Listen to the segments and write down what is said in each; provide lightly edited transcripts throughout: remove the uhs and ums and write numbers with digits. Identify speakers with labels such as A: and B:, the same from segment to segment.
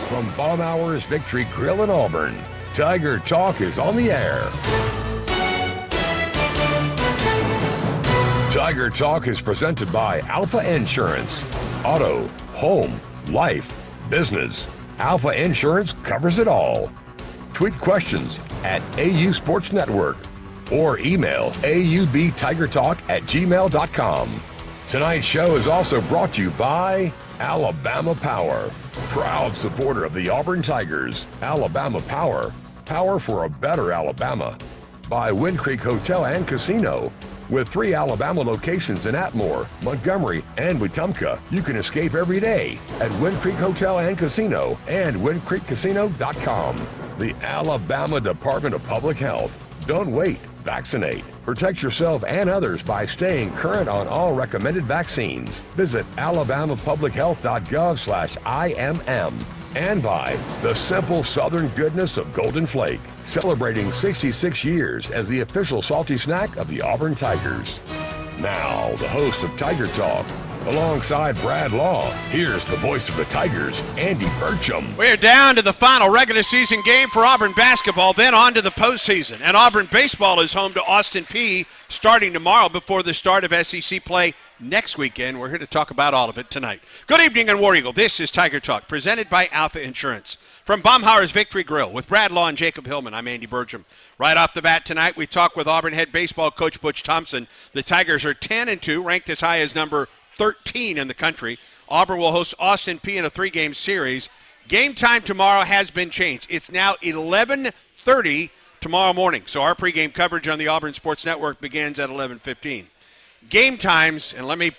A: From Baumhower's Victory Grill in Auburn, Tiger Talk is on the air. Tiger Talk is presented by Alfa Insurance. Auto, home, life, business. Alfa Insurance covers it all. Tweet questions at AU Sports Network or email aubtigertalk@gmail.com. Tonight's show is also brought to you by Alabama Power, proud supporter of the Auburn Tigers. Alabama Power, power for a better Alabama. By Wind Creek Hotel and Casino. With 3 Alabama locations in Atmore, Montgomery, and Wetumpka, you can escape every day at Wind Creek Hotel and Casino and windcreekcasino.com. The Alabama Department of Public Health. Don't wait. Vaccinate. Protect yourself and others by staying current on all recommended vaccines. Visit alabamapublichealth.gov/IMM. And by the simple southern goodness of Golden Flake, celebrating 66 years as the official salty snack of the Auburn Tigers. Now, the host of Tiger Talk, alongside Brad Law, here's the voice of the Tigers, Andy Burcham.
B: We're down to the final regular season game for Auburn basketball, then on to the postseason. And Auburn baseball is home to Austin Peay starting tomorrow before the start of SEC play next weekend. We're here to talk about all of it tonight. Good evening and War Eagle. This is Tiger Talk, presented by Alfa Insurance. From Baumhower's Victory Grill with Brad Law and Jacob Hillman, I'm Andy Burcham. Right off the bat tonight, we talk with Auburn head baseball coach Butch Thompson. The Tigers are 10-2, ranked as high as number 13 in the country. Auburn will host Austin Peay in a 3-game series. Game time tomorrow has been changed. It's now 11:30 tomorrow morning. So our pregame coverage on the Auburn Sports Network begins at 11:15. Game times, and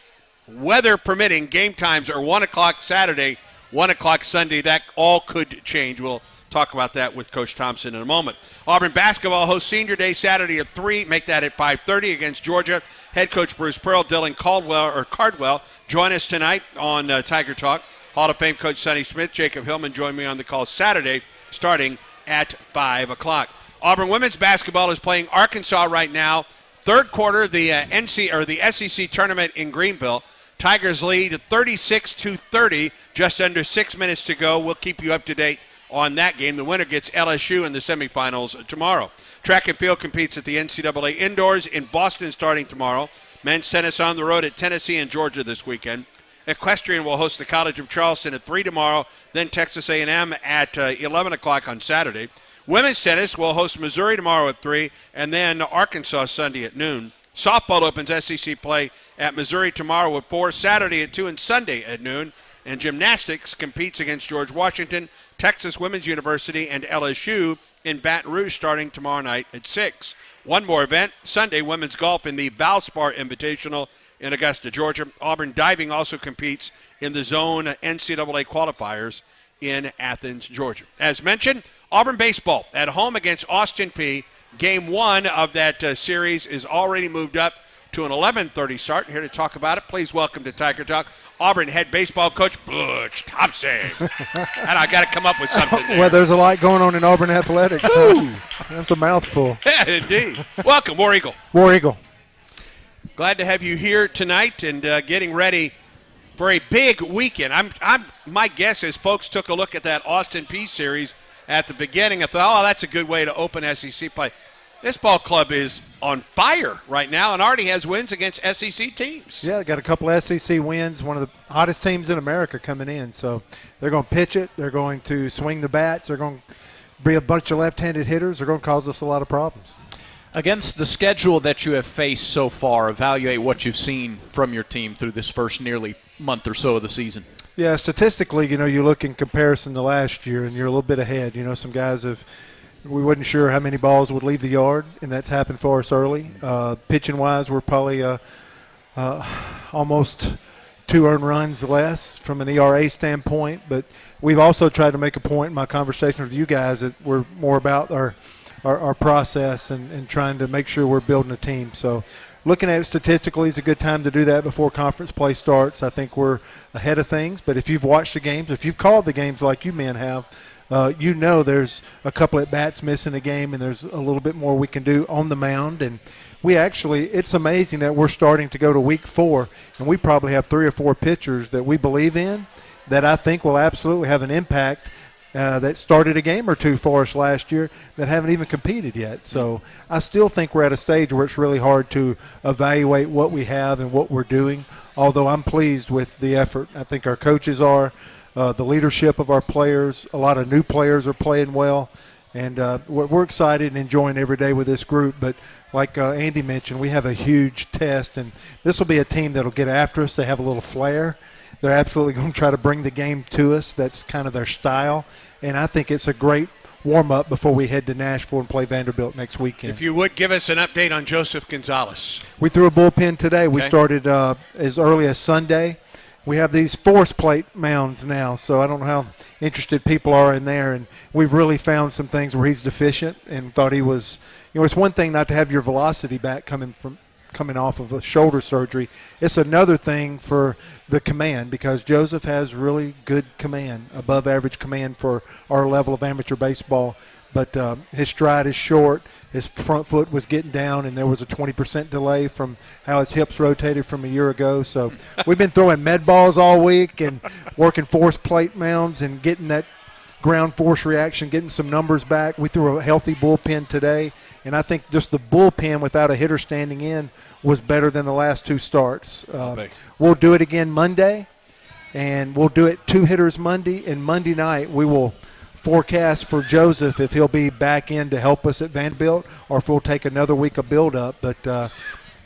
B: weather permitting, game times are 1 o'clock Saturday, 1 o'clock Sunday. That all could change. We'll talk about that with Coach Thompson in a moment. Auburn basketball hosts Senior Day Saturday at 3. Make that at 5:30 against Georgia. Head coach Bruce Pearl, Dylan Cardwell join us tonight on Tiger Talk. Hall of Fame coach Sonny Smith, Jacob Hillman join me on the call Saturday starting at 5 o'clock. Auburn women's basketball is playing Arkansas right now. Third quarter, the SEC tournament in Greenville. Tigers lead 36-30, just under 6 minutes to go. We'll keep you up to date on that game. The winner gets LSU in the semifinals tomorrow. Track and field competes at the NCAA indoors in Boston starting tomorrow. Men's tennis on the road at Tennessee and Georgia this weekend. Equestrian will host the College of Charleston at 3 tomorrow, then Texas A&M at 11 o'clock on Saturday. Women's tennis will host Missouri tomorrow at 3, and then Arkansas Sunday at noon. Softball opens SEC play at Missouri tomorrow at 4, Saturday at 2, and Sunday at noon. And gymnastics competes against George Washington, Texas Women's University, and LSU in Baton Rouge starting tomorrow night at 6. One more event, Sunday, women's golf in the Valspar Invitational in Augusta, Georgia. Auburn diving also competes in the zone NCAA qualifiers in Athens, Georgia. As mentioned, Auburn baseball at home against Austin Peay. Game 1 of that series is already moved up to an 11:30 start. Here to talk about it, please welcome to Tiger Talk, Auburn head baseball coach Butch Thompson. And I got to come up with something there.
C: Well, there's a lot going on in Auburn athletics. That's a mouthful.
B: Yeah, indeed. Welcome, War Eagle.
C: War Eagle.
B: Glad to have you here tonight and getting ready for a big weekend. My guess is folks took a look at that Austin Peay series at the beginning and thought, that's a good way to open SEC play. This ball club is on fire right now and already has wins against SEC teams.
C: Yeah, they got a couple of SEC wins, one of the hottest teams in America coming in. So they're going to pitch it. They're going to swing the bats. They're going to be a bunch of left-handed hitters. They're going to cause us a lot of problems.
D: Against the schedule that you have faced so far, evaluate what you've seen from your team through this first nearly month or so of the season.
C: Yeah, statistically, you look in comparison to last year, and you're a little bit ahead. Some guys we wasn't sure how many balls would leave the yard, and that's happened for us early. Pitching-wise, we're probably almost 2 earned runs less from an ERA standpoint. But we've also tried to make a point in my conversation with you guys that we're more about our process and trying to make sure we're building a team. So looking at it statistically is a good time to do that before conference play starts. I think we're ahead of things. But if you've watched the games, if you've called the games like you men have, there's a couple at bats missing a game, and there's a little bit more we can do on the mound. And it's amazing that we're starting to go to week 4, and we probably have 3 or 4 pitchers that we believe in that I think will absolutely have an impact that started a game or two for us last year that haven't even competed yet. So I still think we're at a stage where it's really hard to evaluate what we have and what we're doing, although I'm pleased with the effort. I think our coaches are, the leadership of our players. A lot of new players are playing well, and we're excited and enjoying every day with this group. But like Andy mentioned, we have a huge test, and this will be a team that will get after us. They have a little flair. They're absolutely going to try to bring the game to us. That's kind of their style. And I think it's a great warm-up before we head to Nashville and play Vanderbilt next weekend.
B: If you would, give us an update on Joseph Gonzalez.
C: We threw a bullpen today. We
B: Okay.
C: started as early as Sunday. We have these force plate mounds now, so I don't know how interested people are in there. And we've really found some things where he's deficient and thought he was – it's one thing not to have your velocity back coming off of a shoulder surgery. It's another thing for the command, because Joseph has really good command, above average command for our level of amateur baseball. But his stride is short. His front foot was getting down, and there was a 20% delay from how his hips rotated from a year ago. So we've been throwing med balls all week and working force plate mounds and getting that ground force reaction, getting some numbers back. We threw a healthy bullpen today, and I think just the bullpen without a hitter standing in was better than the last two starts. We'll do it again Monday, and we'll do it 2 hitters Monday, and Monday night we will forecast for Joseph if he'll be back in to help us at Vanderbilt or if we'll take another week of build-up. But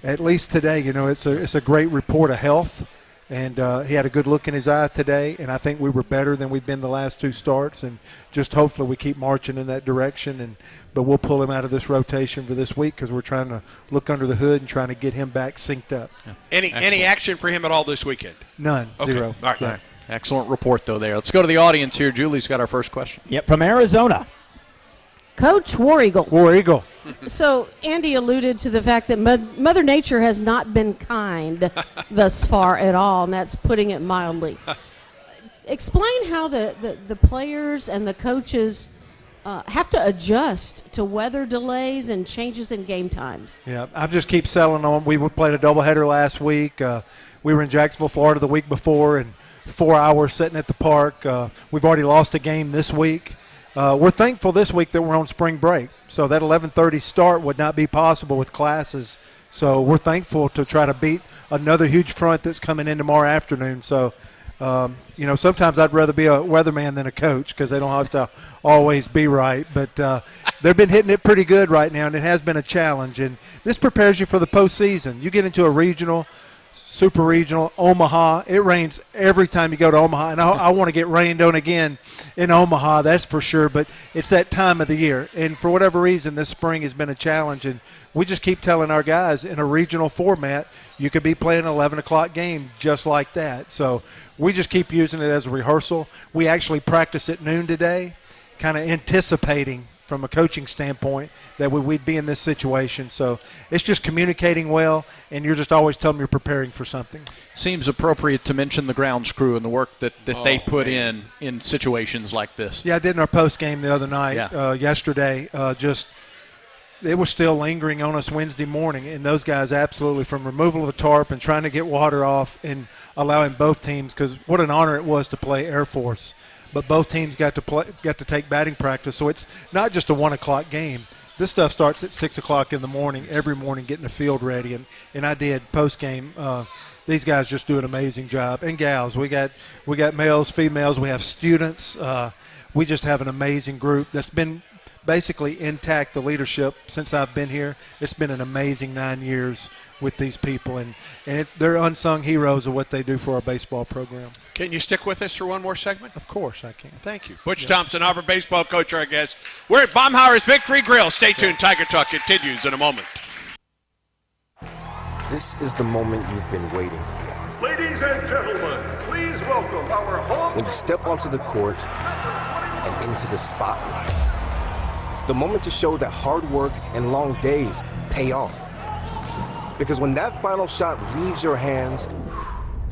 C: at least today, it's a great report of health. And he had a good look in his eye today, and I think we were better than we've been the last 2 starts. And just hopefully we keep marching in that direction. But we'll pull him out of this rotation for this week because we're trying to look under the hood and trying to get him back synced up.
B: Yeah. Any action for him at all this weekend?
C: None.
B: Okay.
C: 0.
B: All right.
C: Yeah.
D: Excellent report, though, there. Let's go to the audience here. Julie's got our first question.
E: Yep, from Arizona.
F: Coach War Eagle.
C: War Eagle.
F: So Andy alluded to the fact that Mother Nature has not been kind thus far at all, and that's putting it mildly. Explain how the players and the coaches have to adjust to weather delays and changes in game times.
C: Yeah, I just keep settling on. We played a doubleheader last week. We were in Jacksonville, Florida the week before, and 4 hours sitting at the park. We've already lost a game this week. We're thankful this week that we're on spring break, so that 11:30 start would not be possible with classes. So we're thankful to try to beat another huge front that's coming in tomorrow afternoon. So, sometimes I'd rather be a weatherman than a coach because they don't have to always be right. But they've been hitting it pretty good right now, and it has been a challenge. And this prepares you for the postseason. You get into a regional, super regional, Omaha. It rains every time you go to Omaha, and I want to get rained on again in Omaha, that's for sure, but it's that time of the year. And for whatever reason, this spring has been a challenge, and we just keep telling our guys in a regional format, you could be playing an 11 o'clock game just like that. So we just keep using it as a rehearsal. We actually practice at noon today, kind of anticipating from a coaching standpoint that we'd be in this situation. So it's just communicating well, and you're just always telling them you're preparing for something.
D: Seems appropriate to mention the grounds crew and the work that they put in situations like this.
C: Yeah, I did in our post game the other night, yesterday. It was still lingering on us Wednesday morning, and those guys absolutely, from removal of the tarp and trying to get water off and allowing both teams, because what an honor it was to play Air Force. But both teams got to take batting practice, so it's not just a 1 o'clock game. This stuff starts at 6 o'clock in the morning, every morning, getting the field ready. And I did post game. These guys just do an amazing job, and gals. We got males, females. We have students. We just have an amazing group that's been basically intact. The leadership since I've been here. It's been an amazing 9 years with these people, and they're unsung heroes of what they do for our baseball program.
B: Can you stick with us for one more segment?
C: Of course I can.
B: Thank you. Butch Thompson, Auburn baseball coach, our guest. We're at Baumhauer's Victory Grill. Stay tuned. Tiger Talk continues in a moment.
G: This is the moment you've been waiting for.
H: Ladies and gentlemen, please welcome our home.
G: When you step onto the court and into the spotlight. The moment to show that hard work and long days pay off. Because when that final shot leaves your hands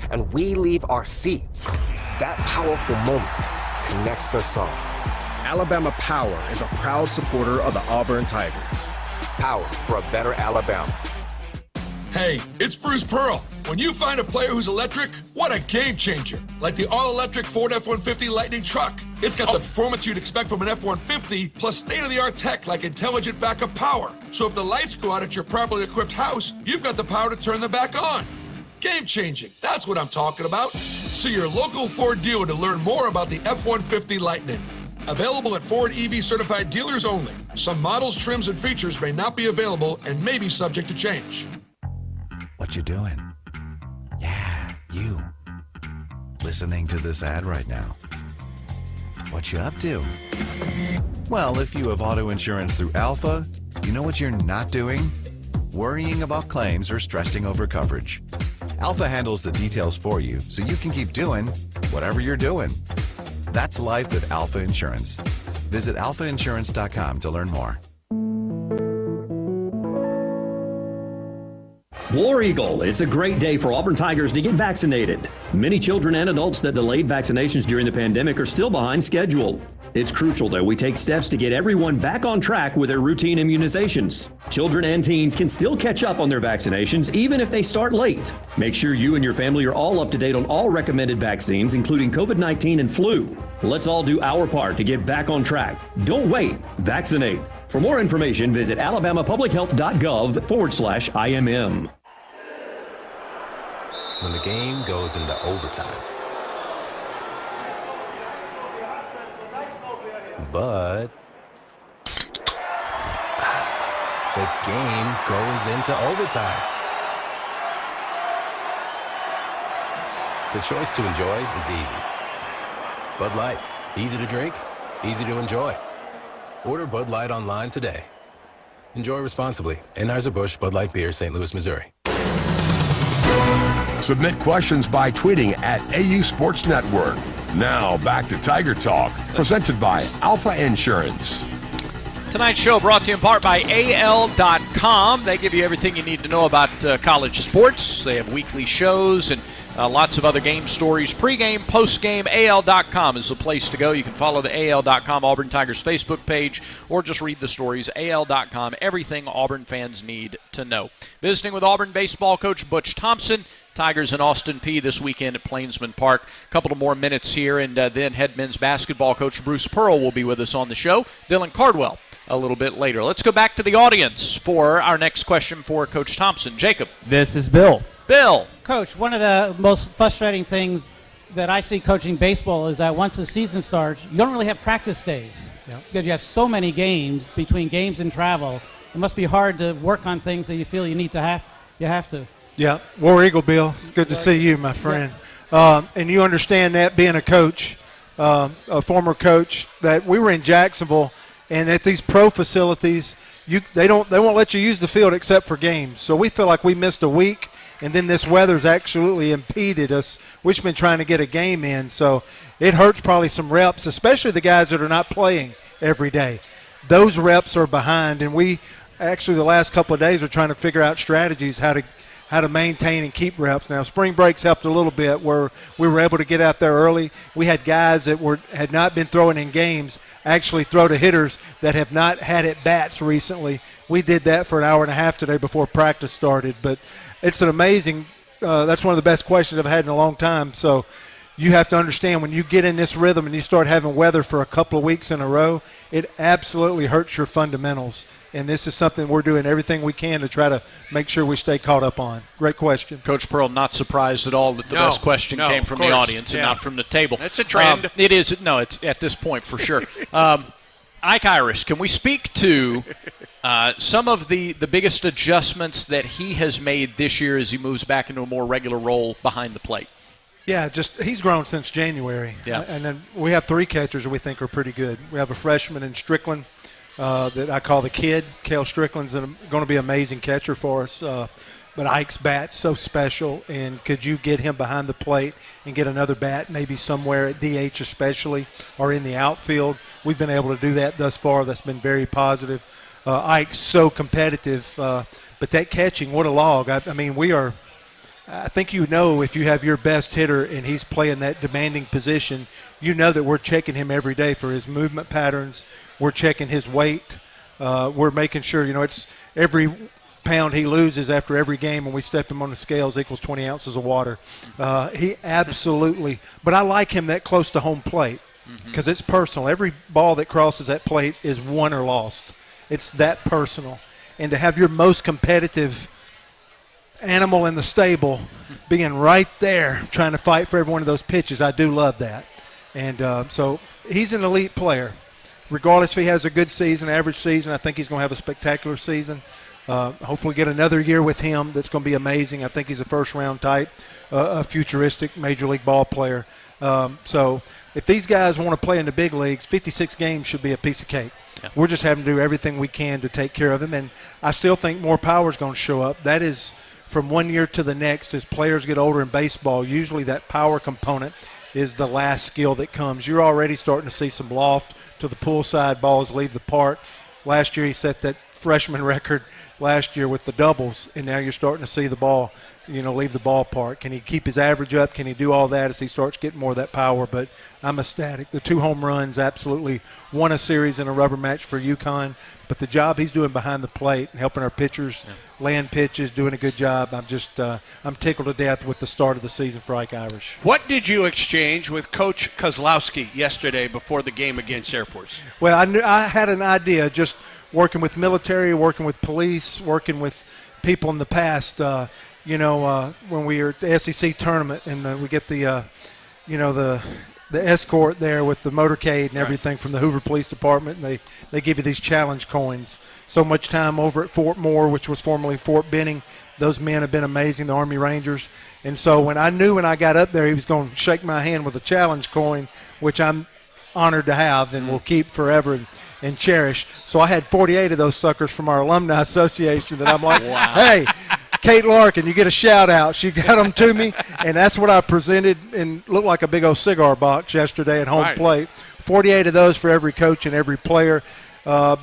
G: and we leave our seats, that powerful moment connects us all.
I: Alabama Power is a proud supporter of the Auburn Tigers.
G: Power for a better Alabama.
E: Hey, it's Bruce Pearl. When you find a player who's electric, what a game changer. Like the all-electric Ford F-150 Lightning truck. It's got the performance you'd expect from an F-150, plus state-of-the-art tech like intelligent backup power. So if the lights go out at your properly equipped house, you've got the power to turn them back on. Game changing. That's what I'm talking about. See your local Ford dealer to learn more about the F-150 Lightning. Available at Ford EV certified dealers only. Some models, trims, and features may not be available and may be subject to change.
J: What you doing? Yeah, you. Listening to this ad right now. What you up to? Well, if you have auto insurance through Alfa, you know what you're not doing? Worrying about claims or stressing over coverage. Alfa handles the details for you so you can keep doing whatever you're doing. That's life with Alfa Insurance. Visit alfainsurance.com to learn more.
K: War Eagle, it's a great day for Auburn Tigers to get vaccinated. Many children and adults that delayed vaccinations during the pandemic are still behind schedule. It's crucial that we take steps to get everyone back on track with their routine immunizations. Children and teens can still catch up on their vaccinations even if they start late. Make sure you and your family are all up to date on all recommended vaccines, including COVID-19 and flu. Let's all do our part to get back on track. Don't wait. Vaccinate. For more information, visit alabamapublichealth.gov/IMM.
G: When the game goes into overtime. But the game goes into overtime. The choice to enjoy is easy. Bud Light, easy to drink, easy to enjoy. Order Bud Light online today. Enjoy responsibly. Anheuser-Busch Bud Light Beer, St. Louis, Missouri.
A: Submit questions by tweeting at AU Sports Network. Now back to Tiger Talk, presented by Alfa Insurance.
D: Tonight's show brought to you in part by AL.com. They give you everything you need to know about college sports. They have weekly shows and lots of other game stories. Pre-game, post-game, AL.com is the place to go. You can follow the AL.com Auburn Tigers Facebook page or just read the stories. AL.com, everything Auburn fans need to know. Visiting with Auburn baseball coach Butch Thompson. Tigers in Austin Peay this weekend at Plainsman Park. A couple of more minutes here, and then head men's basketball coach Bruce Pearl will be with us on the show. Dylan Cardwell a little bit later. Let's go back to the audience for our next question for Coach Thompson. Jacob.
L: This is Bill.
D: Bill.
L: Coach, one of the most frustrating things that I see coaching baseball is that once the season starts, you don't really have practice days.
C: Yep.
L: Because you have so many games between games and travel. It must be hard to work on things that you feel you have to.
C: Yeah, War Eagle, Bill. It's good to see you, my friend. And you understand that being a coach, a former coach, that we were in Jacksonville, and at these pro facilities, they won't let you use the field except for games. So we feel like we missed a week, and then this weather's absolutely impeded us. We've been trying to get a game in, so it hurts probably some reps, especially the guys that are not playing every day. Those reps are behind, and we actually the last couple of days are trying to figure out strategies how to maintain and keep reps. Now, spring breaks helped a little bit where we were able to get out there early. We had guys that had not been throwing in games actually throw to hitters that have not had at-bats recently. We did that for an hour and a half today before practice started. But it's an amazing that's one of the best questions I've had in a long time. So you have to understand when you get in this rhythm and you start having weather for a couple of weeks in a row, it absolutely hurts your fundamentals. And this is something we're doing everything we can to try to make sure we stay caught up on. Great question.
D: Coach Pearl, not surprised at all that the best question came from the audience and not from the table.
B: That's a trend.
D: It is. No, it's at this point for sure. Ike Irish, can we speak to some of the biggest adjustments that he has made this year as he moves back into a more regular role behind the plate?
C: Yeah, just he's grown since January.
D: Yeah.
C: And then we have three catchers that we think are pretty good. We have a freshman in Strickland that I call the kid. Cale Strickland's going to be an amazing catcher for us. But Ike's bat's so special, and could you get him behind the plate and get another bat maybe somewhere at DH especially or in the outfield? We've been able to do that thus far. That's been very positive. Ike's so competitive, but that catching, what a log. I mean, I think if you have your best hitter and he's playing that demanding position, you know that we're checking him every day for his movement patterns. We're checking his weight. We're making sure, it's every pound he loses after every game when we step him on the scales equals 20 ounces of water. He absolutely – but I like him that close to home plate because it's personal. Every ball that crosses that plate is won or lost. It's that personal. And to have your most competitive animal in the stable being right there trying to fight for every one of those pitches, I do love that. And so he's an elite player. Regardless if he has a good season, average season, I think he's going to have a spectacular season. Hopefully get another year with him that's going to be amazing. I think he's a first-round type, a futuristic Major League ball player. So if these guys want to play in the big leagues, 56 games should be a piece of cake. Yeah. We're just having to do everything we can to take care of him, and I still think more power is going to show up. That is from one year to the next as players get older in baseball. Usually that power component is the last skill that comes. You're already starting to see some loft to the poolside balls leave the park. Last year he set that freshman record last year with the doubles, and now you're starting to see the ball, leave the ballpark. Can he keep his average up? Can he do all that as he starts getting more of that power? But I'm ecstatic. The 2 home runs absolutely won a series in a rubber match for UConn. But the job he's doing behind the plate and helping our pitchers land pitches, doing a good job. I'm tickled to death with the start of the season for Ike Irish.
B: What did you exchange with Coach Kozlowski yesterday before the game against Air Force?
C: Well, I had an idea just working with military, working with police, working with people in the past. When we were at the SEC tournament and we get the escort there with the motorcade and everything from the Hoover Police Department, and they give you these challenge coins. So much time over at Fort Moore, which was formerly Fort Benning. Those men have been amazing, the Army Rangers. And so when I got up there, he was going to shake my hand with a challenge coin, which I'm honored to have and will keep forever and cherish. So I had 48 of those suckers from our alumni association that I'm like, wow. Hey, Kate Larkin, you get a shout out. She got them to me, and that's what I presented and looked like a big old cigar box yesterday at home plate. 48 of those for every coach and every player,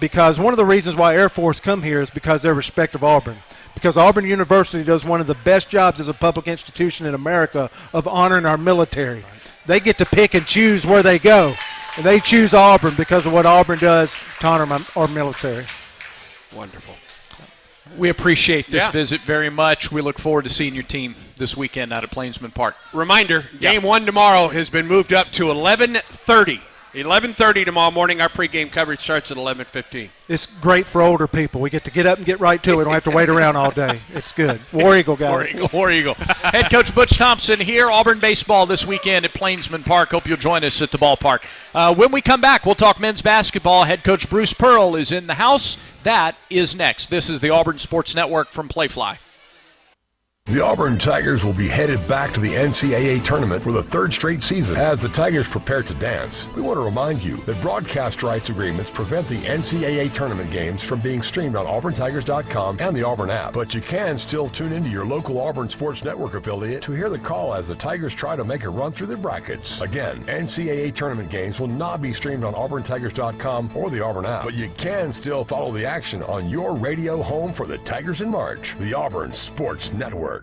C: because one of the reasons why Air Force come here is because their respect of Auburn. Because Auburn University does one of the best jobs as a public institution in America of honoring our military. Right. They get to pick and choose where they go, and they choose Auburn because of what Auburn does to honor our military.
B: Wonderful.
D: We appreciate this visit very much. We look forward to seeing your team this weekend out at Plainsman Park.
B: Reminder, Game 1 tomorrow has been moved up to 11:30. 11:30 tomorrow morning. Our pregame coverage starts at 11:15.
C: It's great for older people. We get to get up and get right to it. We don't have to wait around all day. It's good. War Eagle, guys.
D: War Eagle. Head coach Butch Thompson here. Auburn baseball this weekend at Plainsman Park. Hope you'll join us at the ballpark. When we come back, we'll talk men's basketball. Head coach Bruce Pearl is in the house. That is next. This is the Auburn Sports Network from Playfly.
A: The Auburn Tigers will be headed back to the NCAA tournament for the 3rd straight season. As the Tigers prepare to dance, we want to remind you that broadcast rights agreements prevent the NCAA tournament games from being streamed on auburntigers.com and the Auburn app. But you can still tune into your local Auburn Sports Network affiliate to hear the call as the Tigers try to make a run through the brackets. Again, NCAA tournament games will not be streamed on auburntigers.com or the Auburn app, but you can still follow the action on your radio home for the Tigers in March, the Auburn Sports Network.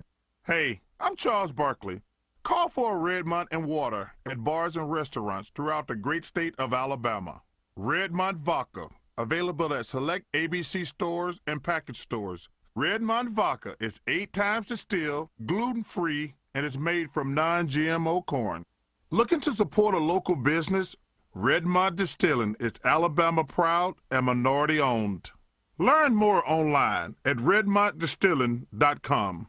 M: Hey, I'm Charles Barkley. Call for a Redmont and water at bars and restaurants throughout the great state of Alabama. Redmont Vodka, available at select ABC stores and package stores. Redmont Vodka is 8 times distilled, gluten-free, and is made from non-GMO corn. Looking to support a local business? Redmont Distilling is Alabama proud and minority owned. Learn more online at redmontdistilling.com.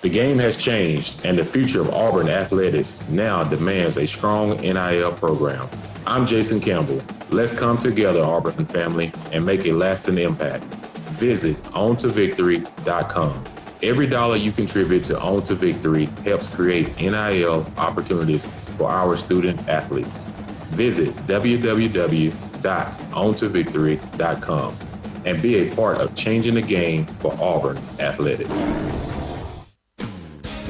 N: The game has changed, and the future of Auburn athletics now demands a strong NIL program. I'm Jason Campbell. Let's come together, Auburn family, and make a lasting impact. Visit OnToVictory.com. Every dollar you contribute to On to Victory helps create NIL opportunities for our student athletes. Visit www.ontovictory.com and be a part of changing the game for Auburn athletics.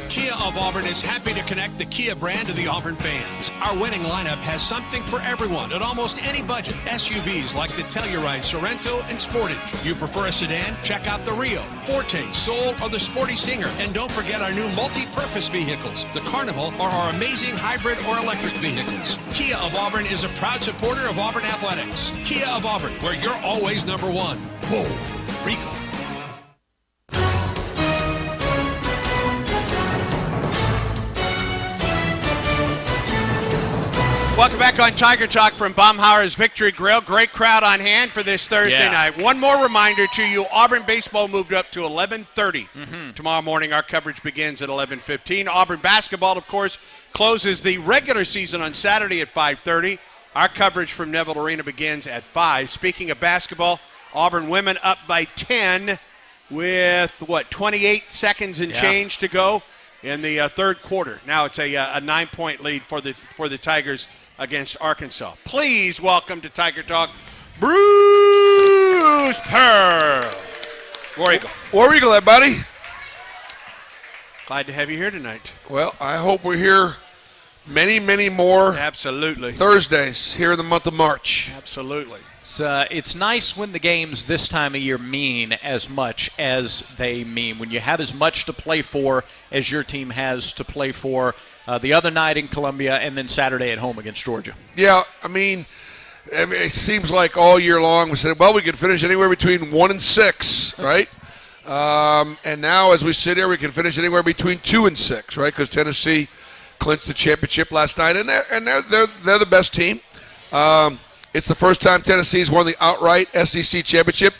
B: Kia of Auburn is happy to connect the Kia brand to the Auburn fans. Our winning lineup has something for everyone at almost any budget. SUVs like the Telluride, Sorrento, and Sportage. You prefer a sedan? Check out the Rio, Forte, Soul, or the Sporty Stinger. And don't forget our new multi-purpose vehicles, the Carnival, or our amazing hybrid or electric vehicles. Kia of Auburn is a proud supporter of Auburn athletics. Kia of Auburn, where you're always number one. Whoa, Rico. Welcome back on Tiger Talk from Baumhauer's Victory Grill. Great crowd on hand for this Thursday night. One more reminder to you, Auburn baseball moved up to 11:30. Tomorrow morning our coverage begins at 11:15. Auburn basketball, of course, closes the regular season on Saturday at 5:30. Our coverage from Neville Arena begins at 5. Speaking of basketball, Auburn women up by 10 with, 28 seconds and change to go in the third quarter. Now it's a 9-point lead for the Tigers against Arkansas. Please welcome to Tiger Talk, Bruce Pearl. War Eagle.
O: War Eagle, everybody.
B: Glad to have you here tonight.
O: Well, I hope we're here many, many more Thursdays here in the month of March.
B: Absolutely.
D: It's nice when the games this time of year mean as much as they mean. When you have as much to play for as your team has to play for the other night in Columbia and then Saturday at home against Georgia.
O: Yeah, I mean, it seems like all year long we said, well, we could finish anywhere between 1 and 6, right? And now as we sit here, we can finish anywhere between 2 and 6, right? Because Tennessee clinched the championship last night, and they're the best team. It's the first time Tennessee's won the outright SEC championship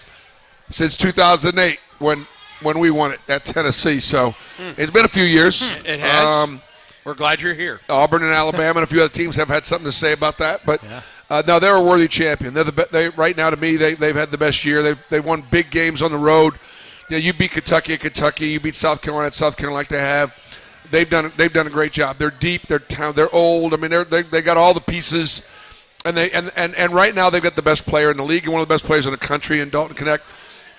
O: since 2008 when we won it at Tennessee. So it's been a few years.
B: It has. We're glad you're here.
O: Auburn and Alabama and a few other teams have had something to say about that. But, no, they're a worthy champion. Right now, to me, they've had the best year. They've won big games on the road. You know, you beat Kentucky at Kentucky. You beat South Carolina at South Carolina like they have. They've done a great job. They're deep. They're old. I mean, they got all the pieces. And right now they've got the best player in the league and one of the best players in the country in Dalton Connect.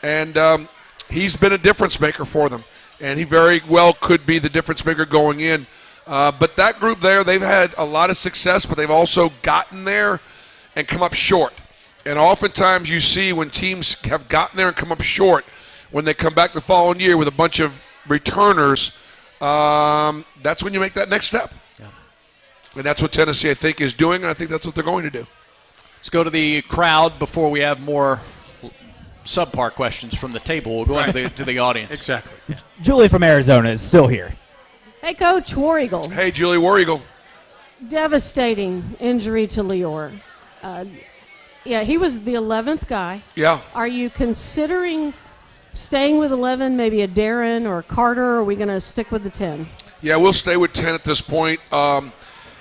O: And he's been a difference maker for them. And he very well could be the difference maker going in. But that group there, they've had a lot of success, but they've also gotten there and come up short. And oftentimes you see when teams have gotten there and come up short, when they come back the following year with a bunch of returners, that's when you make that next step. And that's what Tennessee, I think, is doing, and I think that's what they're going to do.
D: Let's go to the crowd before we have more subpar questions from the table. We'll go to the audience.
B: Exactly.
P: Yeah. Julie from Arizona is still here.
F: Hey, Coach, War Eagle.
O: Hey, Julie, War Eagle.
F: Devastating injury to Lior. He was the 11th guy.
O: Yeah.
F: Are you considering staying with 11, maybe a Darren or Carter, or are we going to stick with the 10?
O: Yeah, we'll stay with 10 at this point.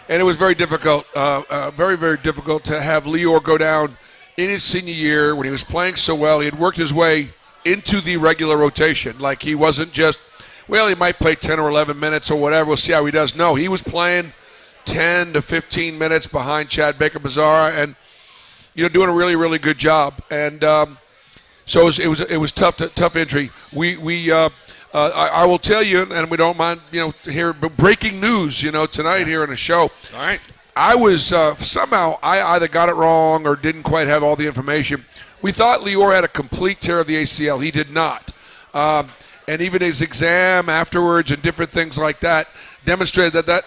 O: And it was very difficult, very, very difficult to have Lior go down in his senior year when he was playing so well. He had worked his way into the regular rotation. Like he wasn't just, well, he might play 10 or 11 minutes or whatever. We'll see how he does. No, he was playing 10 to 15 minutes behind Chad Baker-Mazara and, doing a really, really good job. And so it was tough injury. I will tell you, and we don't mind, here breaking news, tonight here in the show.
B: All right.
O: I was somehow I either got it wrong or didn't quite have all the information. We thought Lior had a complete tear of the ACL. He did not, and even his exam afterwards and different things like that demonstrated that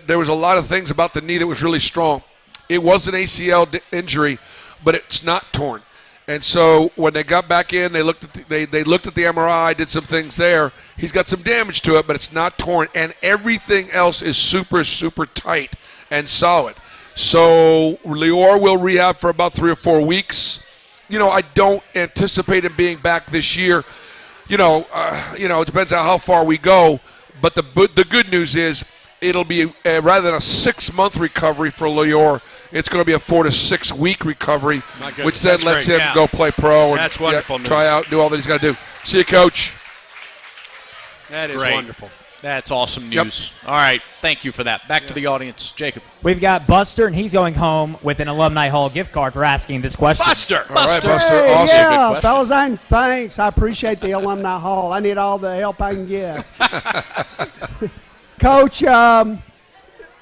O: there was a lot of things about the knee that was really strong. It was an ACL injury, but it's not torn. And so when they got back in, they looked at the MRI, did some things there. He's got some damage to it, but it's not torn, and everything else is super, super tight and solid. So Lior will rehab for about 3 or 4 weeks. I don't anticipate him being back this year. It depends on how far we go. But the good news is it'll be rather than a 6-month recovery for Lior, it's going to be a 4 to 6 week recovery, which then lets him go play pro and
B: wonderful news.
O: Try out, do all that he's got to do. See you, Coach.
B: That is
D: Great.
B: wonderful.
D: That's awesome news. Yep. All right, thank you for that. Back to the audience. Jacob.
P: We've got Buster, and he's going home with an Alumni Hall gift card for asking this question.
B: Buster!
O: All right, Buster.
Q: Hey,
O: awesome.
Q: yeah, fellas, thanks. I appreciate the Alumni Hall. I need all the help I can get. Coach,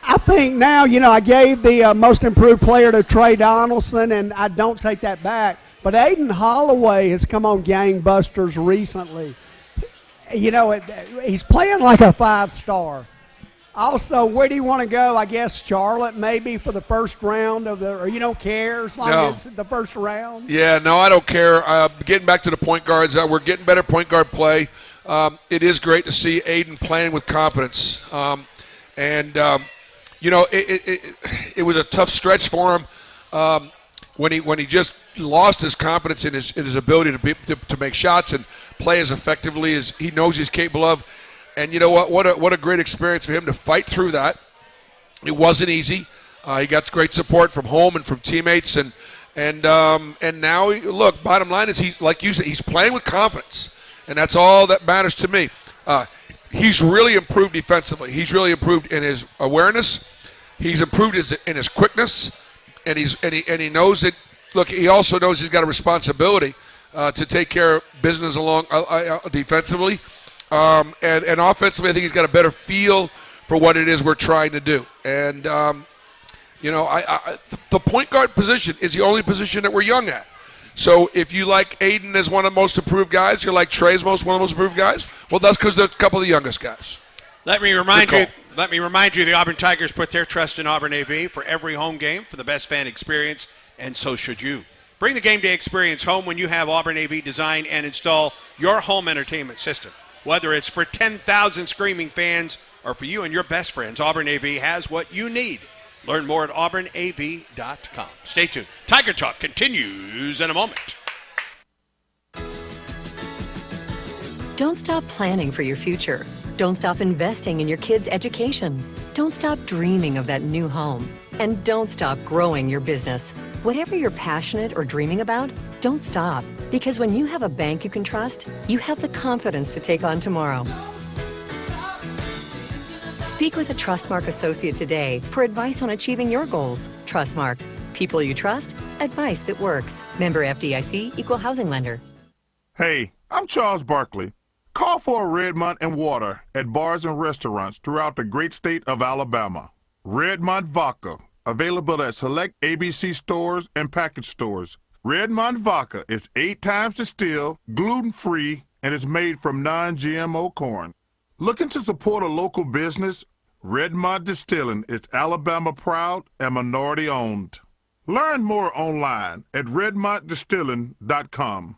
Q: I think now, I gave the most improved player to Trey Donaldson, and I don't take that back. But Aiden Holloway has come on gangbusters recently. He's playing like a 5-star. Also, where do you want to go? I guess Charlotte maybe for the first round or you don't care as long as the first round?
O: Yeah, no, I don't care. Getting back to the point guards, we're getting better point guard play. It is great to see Aiden playing with confidence. it was a tough stretch for him when he just lost his confidence in his ability to make shots and play as effectively as he knows he's capable of. And you know what? What a great experience for him to fight through that. It wasn't easy. He got great support from home and from teammates, and now look. Bottom line is he, like you said, he's playing with confidence, and that's all that matters to me. He's really improved defensively. He's really improved in his awareness. He's improved in his quickness, and he knows that. Look, he also knows he's got a responsibility to take care of business along defensively, and offensively. I think he's got a better feel for what it is we're trying to do. And the point guard position is the only position that we're young at. So if you like Aiden as one of the most improved guys, you're like Trey's one of the most improved guys. Well, that's because they're a couple of the youngest guys.
B: Let me remind you, the Auburn Tigers put their trust in Auburn AV for every home game for the best fan experience, and so should you. Bring the game day experience home when you have Auburn AV design and install your home entertainment system. Whether it's for 10,000 screaming fans or for you and your best friends, Auburn AV has what you need. Learn more at auburnav.com. Stay tuned. Tiger Talk continues in a moment.
R: Don't stop planning for your future. Don't stop investing in your kids' education. Don't stop dreaming of that new home. And don't stop growing your business. Whatever you're passionate or dreaming about, don't stop. Because when you have a bank you can trust, you have the confidence to take on tomorrow. Speak with a Trustmark associate today for advice on achieving your goals. Trustmark. People you trust. Advice that works. Member FDIC, Equal Housing Lender.
M: Hey, I'm Charles Barkley. Call for a Red Mont and water at bars and restaurants throughout the great state of Alabama. Red Mont Vodka, available at select ABC stores and package stores. Red Mont Vodka is 8 times distilled, gluten-free, and is made from non-GMO corn. Looking to support a local business? Redmont Distilling is Alabama proud and minority owned. Learn more online at redmontdistilling.com.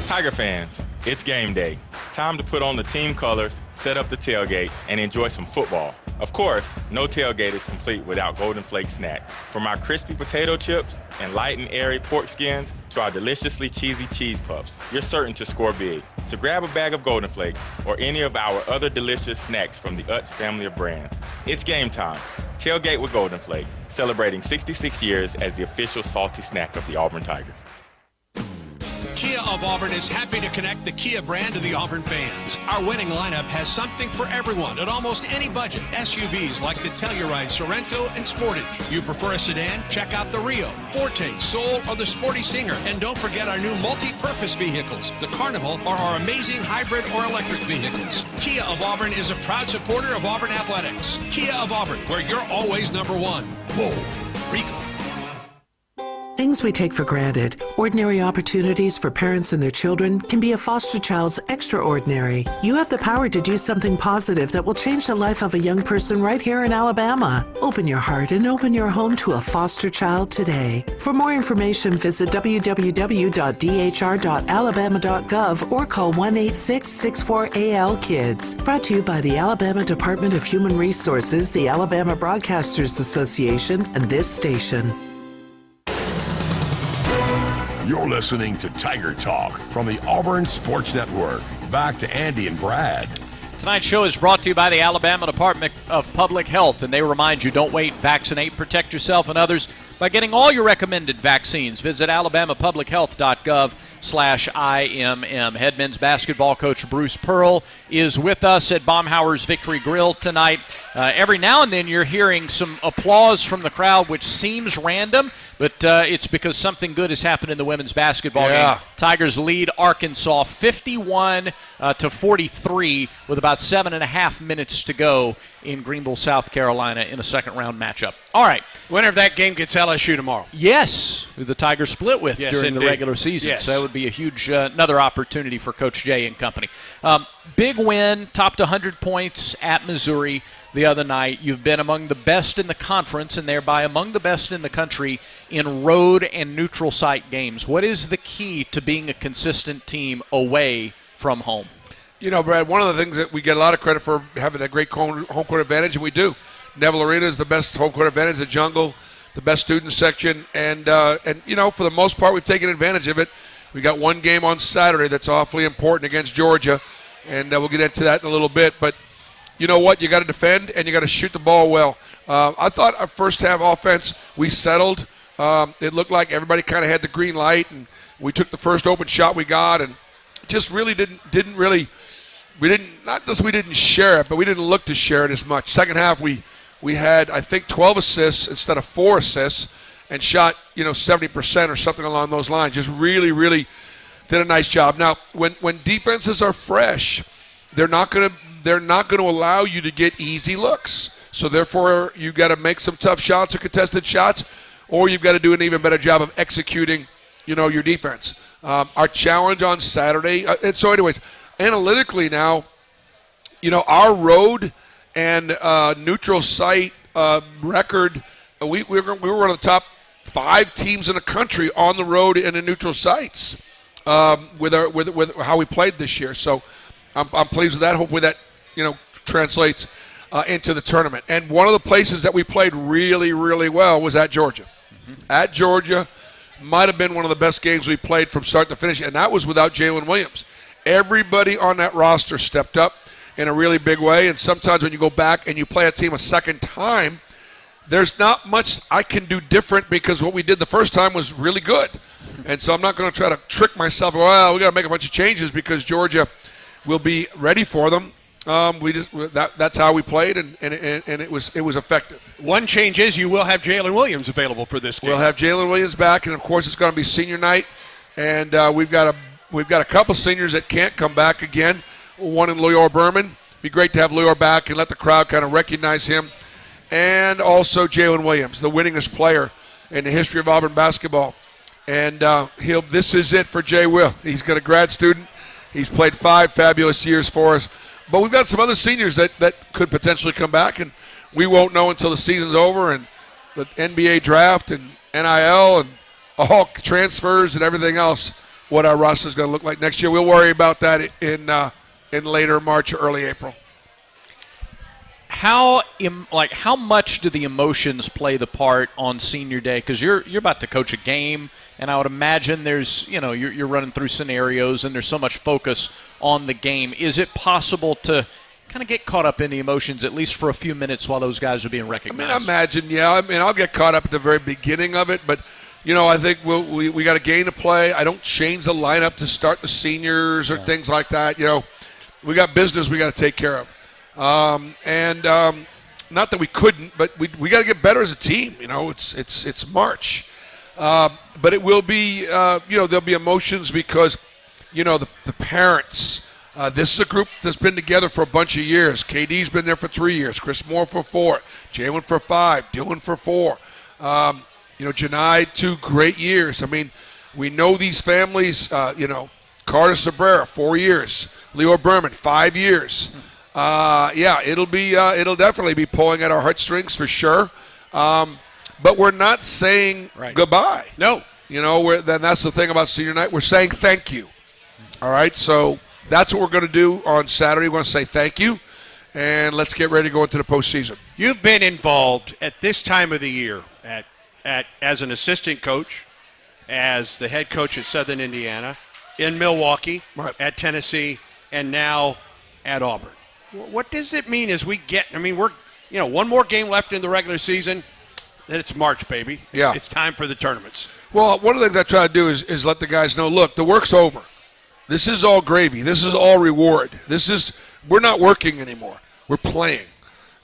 S: Tiger fans, it's game day. Time to put on the team colors, set up the tailgate, and enjoy some football. Of course, no tailgate is complete without Golden Flake snacks. From our crispy potato chips and light and airy pork skins to our deliciously cheesy cheese puffs, you're certain to score big. So grab a bag of Golden Flake or any of our other delicious snacks from the Utz family of brands. It's game time. Tailgate with Golden Flake, celebrating 66 years as the official salty snack of the Auburn Tigers.
B: Kia of Auburn is happy to connect the Kia brand to the Auburn fans. Our winning lineup has something for everyone at almost any budget. SUVs like the Telluride, Sorrento, and Sportage. You prefer a sedan? Check out the Rio, Forte, Soul, or the Sporty Stinger. And don't forget our new multi-purpose vehicles, the Carnival, or our amazing hybrid or electric vehicles. Kia of Auburn is a proud supporter of Auburn Athletics. Kia of Auburn, where you're always number one. Whoa, Rico.
T: Things we take for granted, ordinary opportunities for parents and their children, can be a foster child's extraordinary. You have the power to do something positive that will change the life of a young person right here in Alabama. Open your heart and open your home to a foster child today. For more information, visit www.dhr.alabama.gov or call 1-866-64-AL-KIDS. Brought to you by the Alabama Department of Human Resources, the Alabama Broadcasters Association, and this station.
A: You're listening to Tiger Talk from the Auburn Sports Network. Back to Andy and Brad.
D: Tonight's show is brought to you by the Alabama Department of Public Health, and they remind you, don't wait, vaccinate, protect yourself and others by getting all your recommended vaccines. Visit alabamapublichealth.gov/IMM. Head men's basketball coach Bruce Pearl is with us at Baumhauer's Victory Grill tonight. Every now and then you're hearing some applause from the crowd, which seems random, but it's because something good has happened in the women's basketball game. Tigers lead Arkansas 51-43 with about 7.5 minutes to go in Greenville, South Carolina in a second-round matchup. All right.
B: Winner of that game gets LSU tomorrow.
D: Yes, who the Tigers split with during the regular season.
B: Yes.
D: So that would be a huge another opportunity for Coach Jay and company. Big win, topped 100 points at Missouri the other night. You've been among the best in the conference and thereby among the best in the country in road and neutral site games. What is the key to being a consistent team away from home?
O: You know, Brad, one of the things that we get a lot of credit for having that great home court advantage, and we do. Neville Arena is the best home court advantage, the Jungle, the best student section, and you know, for the most part, we've taken advantage of it. We got one game on Saturday that's awfully important against Georgia, and we'll get into that in a little bit. But you know what? You got to defend, and you got to shoot the ball well. I thought our first half offense, we settled. It looked like everybody kind of had the green light, and we took the first open shot we got, and just really didn't really. We didn't share it, but we didn't look to share it as much. Second half, we had, I think, 12 assists instead of 4 assists, and shot 70% or something along those lines. Just really, really did a nice job. Now, when defenses are fresh, they're not going to allow you to get easy looks. So therefore, you got to make some tough shots or contested shots, or you've got to do an even better job of executing, your defense. Our challenge on Saturday, and so anyways. Analytically now, our road and neutral site record, we were one of the top 5 teams in the country on the road and in neutral sites with how we played this year. So I'm pleased with that. Hopefully that translates into the tournament. And one of the places that we played really, really well was at Georgia. Mm-hmm. At Georgia, might have been one of the best games we played from start to finish, and that was without Jalen Williams. Everybody on that roster stepped up in a really big way, and sometimes when you go back and you play a team a second time, there's not much I can do different because what we did the first time was really good. And so I'm not going to try to trick myself, we got to make a bunch of changes because Georgia will be ready for them. That's how we played, and it was effective.
B: One change is you will have Jalen Williams available for this game.
O: We'll have Jalen Williams back, and, of course, it's going to be senior night, and we've got a couple seniors that can't come back again. One in Lior Berman. Be great to have Lior back and let the crowd kind of recognize him. And also Jalen Williams, the winningest player in the history of Auburn basketball. And this is it for Jay Will. He's got a grad student. He's played 5 fabulous years for us. But we've got some other seniors that could potentially come back, and we won't know until the season's over and the NBA draft and NIL and all transfers and everything else, what our roster is going to look like next year. We'll worry about that in later March or early April.
D: How much do the emotions play the part on senior day? Because you're about to coach a game, and I would imagine there's you're running through scenarios, and there's so much focus on the game. Is it possible to kind of get caught up in the emotions at least for a few minutes while those guys are being recognized?
O: I imagine, yeah. I'll get caught up at the very beginning of it, but I think we got a game to play. I don't change the lineup to start the seniors or things like that. We got business we got to take care of. Not that we couldn't, but we got to get better as a team. It's March, but it will be. There'll be emotions because, the parents. This is a group that's been together for a bunch of years. KD's been there for 3 years. Chris Moore for 4. Jalen for 5. Dylan for 4. Janai 2 great years. I mean, we know these families. Carter Sabrera 4 years. Lior Berman 5 years. It'll definitely be pulling at our heartstrings for sure. But we're not saying goodbye.
B: No.
O: Then that's the thing about senior night. We're saying thank you. All right, so that's what we're going to do on Saturday. We're going to say thank you, and let's get ready to go into the postseason.
B: You've been involved at this time of the year as an assistant coach, as the head coach at Southern Indiana, in Milwaukee, at Tennessee, and now at Auburn. What does it mean as we get – we're one more game left in the regular season, then it's March, baby. It's time for the tournaments.
O: Well, one of the things I try to do is let the guys know, look, the work's over. This is all gravy. This is all reward. We're not working anymore. We're playing.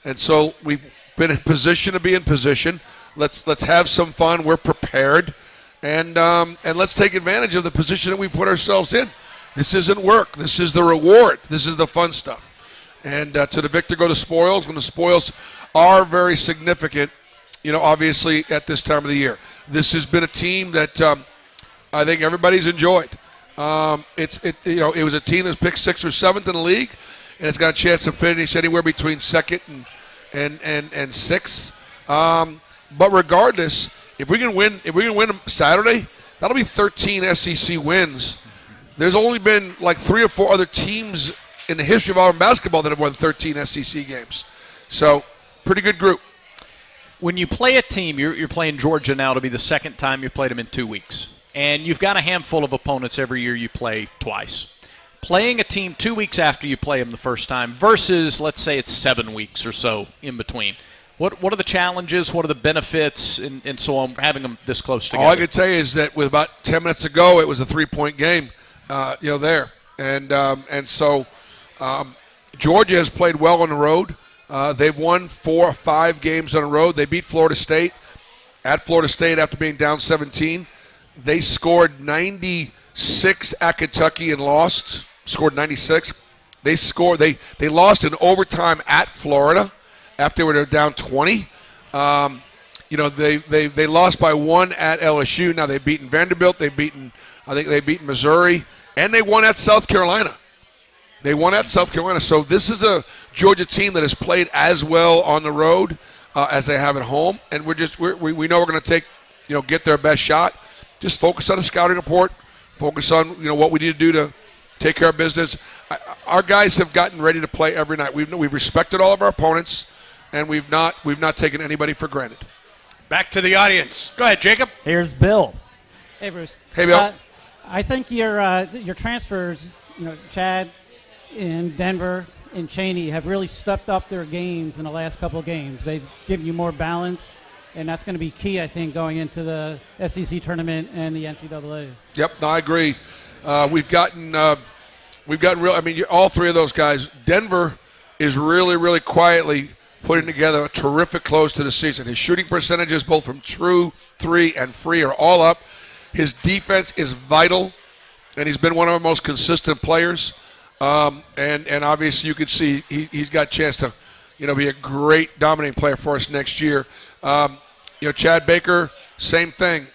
O: And so we've been in position to be in position. Let's have some fun. We're prepared. And let's take advantage of the position that we put ourselves in. This isn't work. This is the reward. This is the fun stuff. And to the victor go the spoils, when the spoils are very significant, obviously at this time of the year. This has been a team that I think everybody's enjoyed. It was a team that's picked 6th or 7th in the league, and it's got a chance to finish anywhere between 2nd and 6th. But regardless, if we can win Saturday, that'll be 13 SEC wins. There's only been like 3 or 4 other teams in the history of Auburn basketball that have won 13 SEC games. So, pretty good group.
D: When you play a team, you're playing Georgia now to be the second time you played them in 2 weeks. And you've got a handful of opponents every year you play twice. Playing a team 2 weeks after you play them the first time versus, let's say it's 7 weeks or so in between. What are the challenges? What are the benefits and so on, having them this close together?
O: All I can tell you is that with about 10 minutes to go, it was a 3-point game, there. And so Georgia has played well on the road. They've won 4 or 5 games on the road. They beat Florida State at Florida State after being down 17. They scored 96 at Kentucky and lost. Scored 96. They lost in overtime at Florida after they were down 20. They lost by 1 at LSU. Now they've beaten Vanderbilt. I think they've beaten Missouri, and they won at South Carolina. So this is a Georgia team that has played as well on the road as they have at home, and we know we're going to get their best shot. Just focus on the scouting report. Focus on what we need to do to take care of business. Our guys have gotten ready to play every night. We've respected all of our opponents, and we've not taken anybody for granted.
B: Back to the audience. Go ahead, Jacob.
P: Here's Bill.
L: Hey, Bruce.
O: Hey, Bill.
L: I think your transfers, Chad in Denver and Chaney have really stepped up their games in the last couple of games. They've given you more balance, and that's going to be key, I think, going into the SEC tournament and the NCAAs.
O: Yep, no, I agree. We've gotten real. I mean, all 3 of those guys. Denver is really, really quietly putting together a terrific close to the season. His shooting percentages, both from true, 3, and free, are all up. His defense is vital, and he's been one of our most consistent players. And obviously, you can see he's got a chance to, be a great dominating player for us next year. Chad Baker, same thing.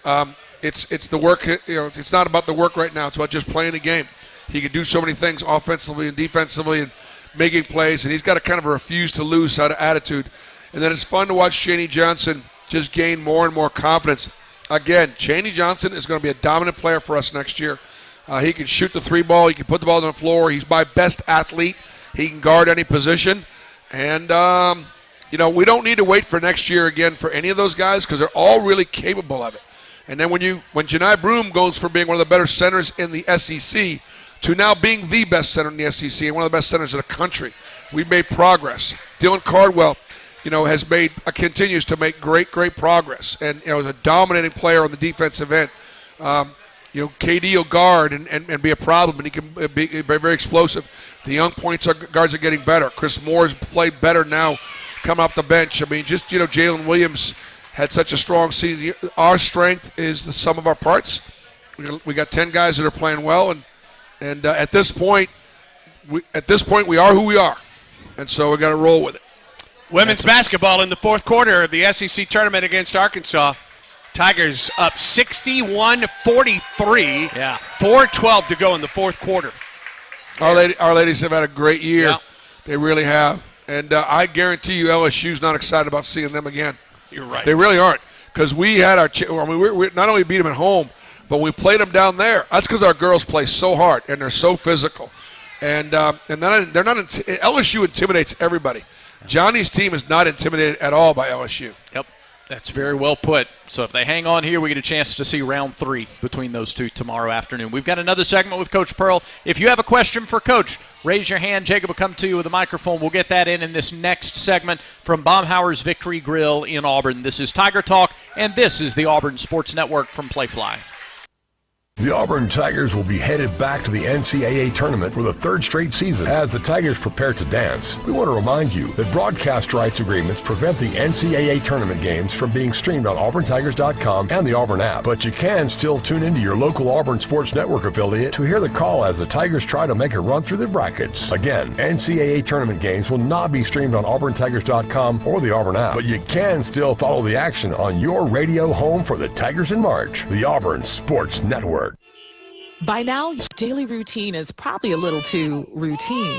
O: It's the work. It's not about the work right now. It's about just playing the game. He can do so many things offensively and defensively and making plays, and he's got a kind of a refuse-to-lose attitude. And then it's fun to watch Chaney Johnson just gain more and more confidence. Again, Chaney Johnson is going to be a dominant player for us next year. He can shoot the 3-ball. He can put the ball on the floor. He's my best athlete. He can guard any position. And, we don't need to wait for next year again for any of those guys because they're all really capable of it. And then when Janai Broom goes from being one of the better centers in the SEC to now being the best center in the SEC and one of the best centers in the country, we've made progress. Dylan Cardwell, continues to make great progress, and is a dominating player on the defensive end. KD will guard and be a problem, and he can be very, very explosive. The young guards are getting better. Chris Moore's played better now coming off the bench. I mean, Jalen Williams had such a strong season. Our strength is the sum of our parts. We got 10 guys that are playing well, and at this point, we are who we are, and so we got to roll with it.
B: Women's basketball in the fourth quarter of the SEC tournament against Arkansas. Tigers up 61-43.
D: Yeah.
B: 4:12 to go in the fourth quarter.
O: Our ladies have had a great year. Yeah. They really have. And I guarantee you LSU's not excited about seeing them again.
B: You're right.
O: They really aren't. Because we had we not only beat them at home, but we played them down there. That's because our girls play so hard and they're so physical. And they're not LSU intimidates everybody. Johnny's team is not intimidated at all by LSU.
D: Yep. That's very well put. So if they hang on here, we get a chance to see round 3 between those two tomorrow afternoon. We've got another segment with Coach Pearl. If you have a question for Coach, raise your hand. Jacob will come to you with a microphone. We'll get that in this next segment from Baumhauer's Victory Grill in Auburn. This is Tiger Talk, and this is the Auburn Sports Network from Playfly.
A: The Auburn Tigers will be headed back to the NCAA tournament for the 3rd straight season. As the Tigers prepare to dance, we want to remind you that broadcast rights agreements prevent the NCAA tournament games from being streamed on auburntigers.com and the Auburn app. But you can still tune into your local Auburn Sports Network affiliate to hear the call as the Tigers try to make a run through the brackets. Again, NCAA tournament games will not be streamed on auburntigers.com or the Auburn app, but you can still follow the action on your radio home for the Tigers in March, the Auburn Sports Network.
U: By now, your daily routine is probably a little too routine.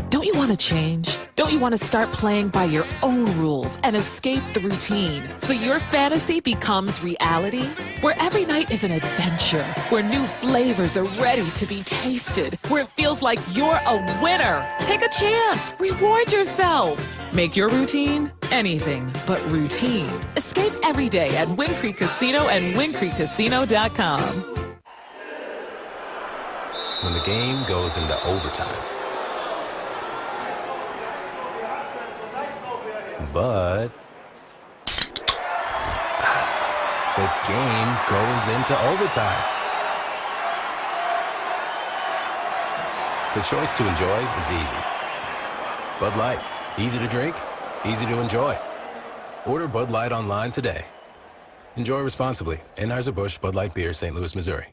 U: Don't you want to change? Don't you want to start playing by your own rules and escape the routine so your fantasy becomes reality? Where every night is an adventure, where new flavors are ready to be tasted, where it feels like you're a winner. Take a chance. Reward yourself. Make your routine anything but routine. Escape every day at Wind Creek Casino and WindCreekCasino.com.
G: When the game goes into overtime. But the game goes into overtime. The choice to enjoy is easy. Bud Light, easy to drink, easy to enjoy. Order Bud Light online today. Enjoy responsibly. Anheuser-Busch Bud Light Beer, St. Louis, Missouri.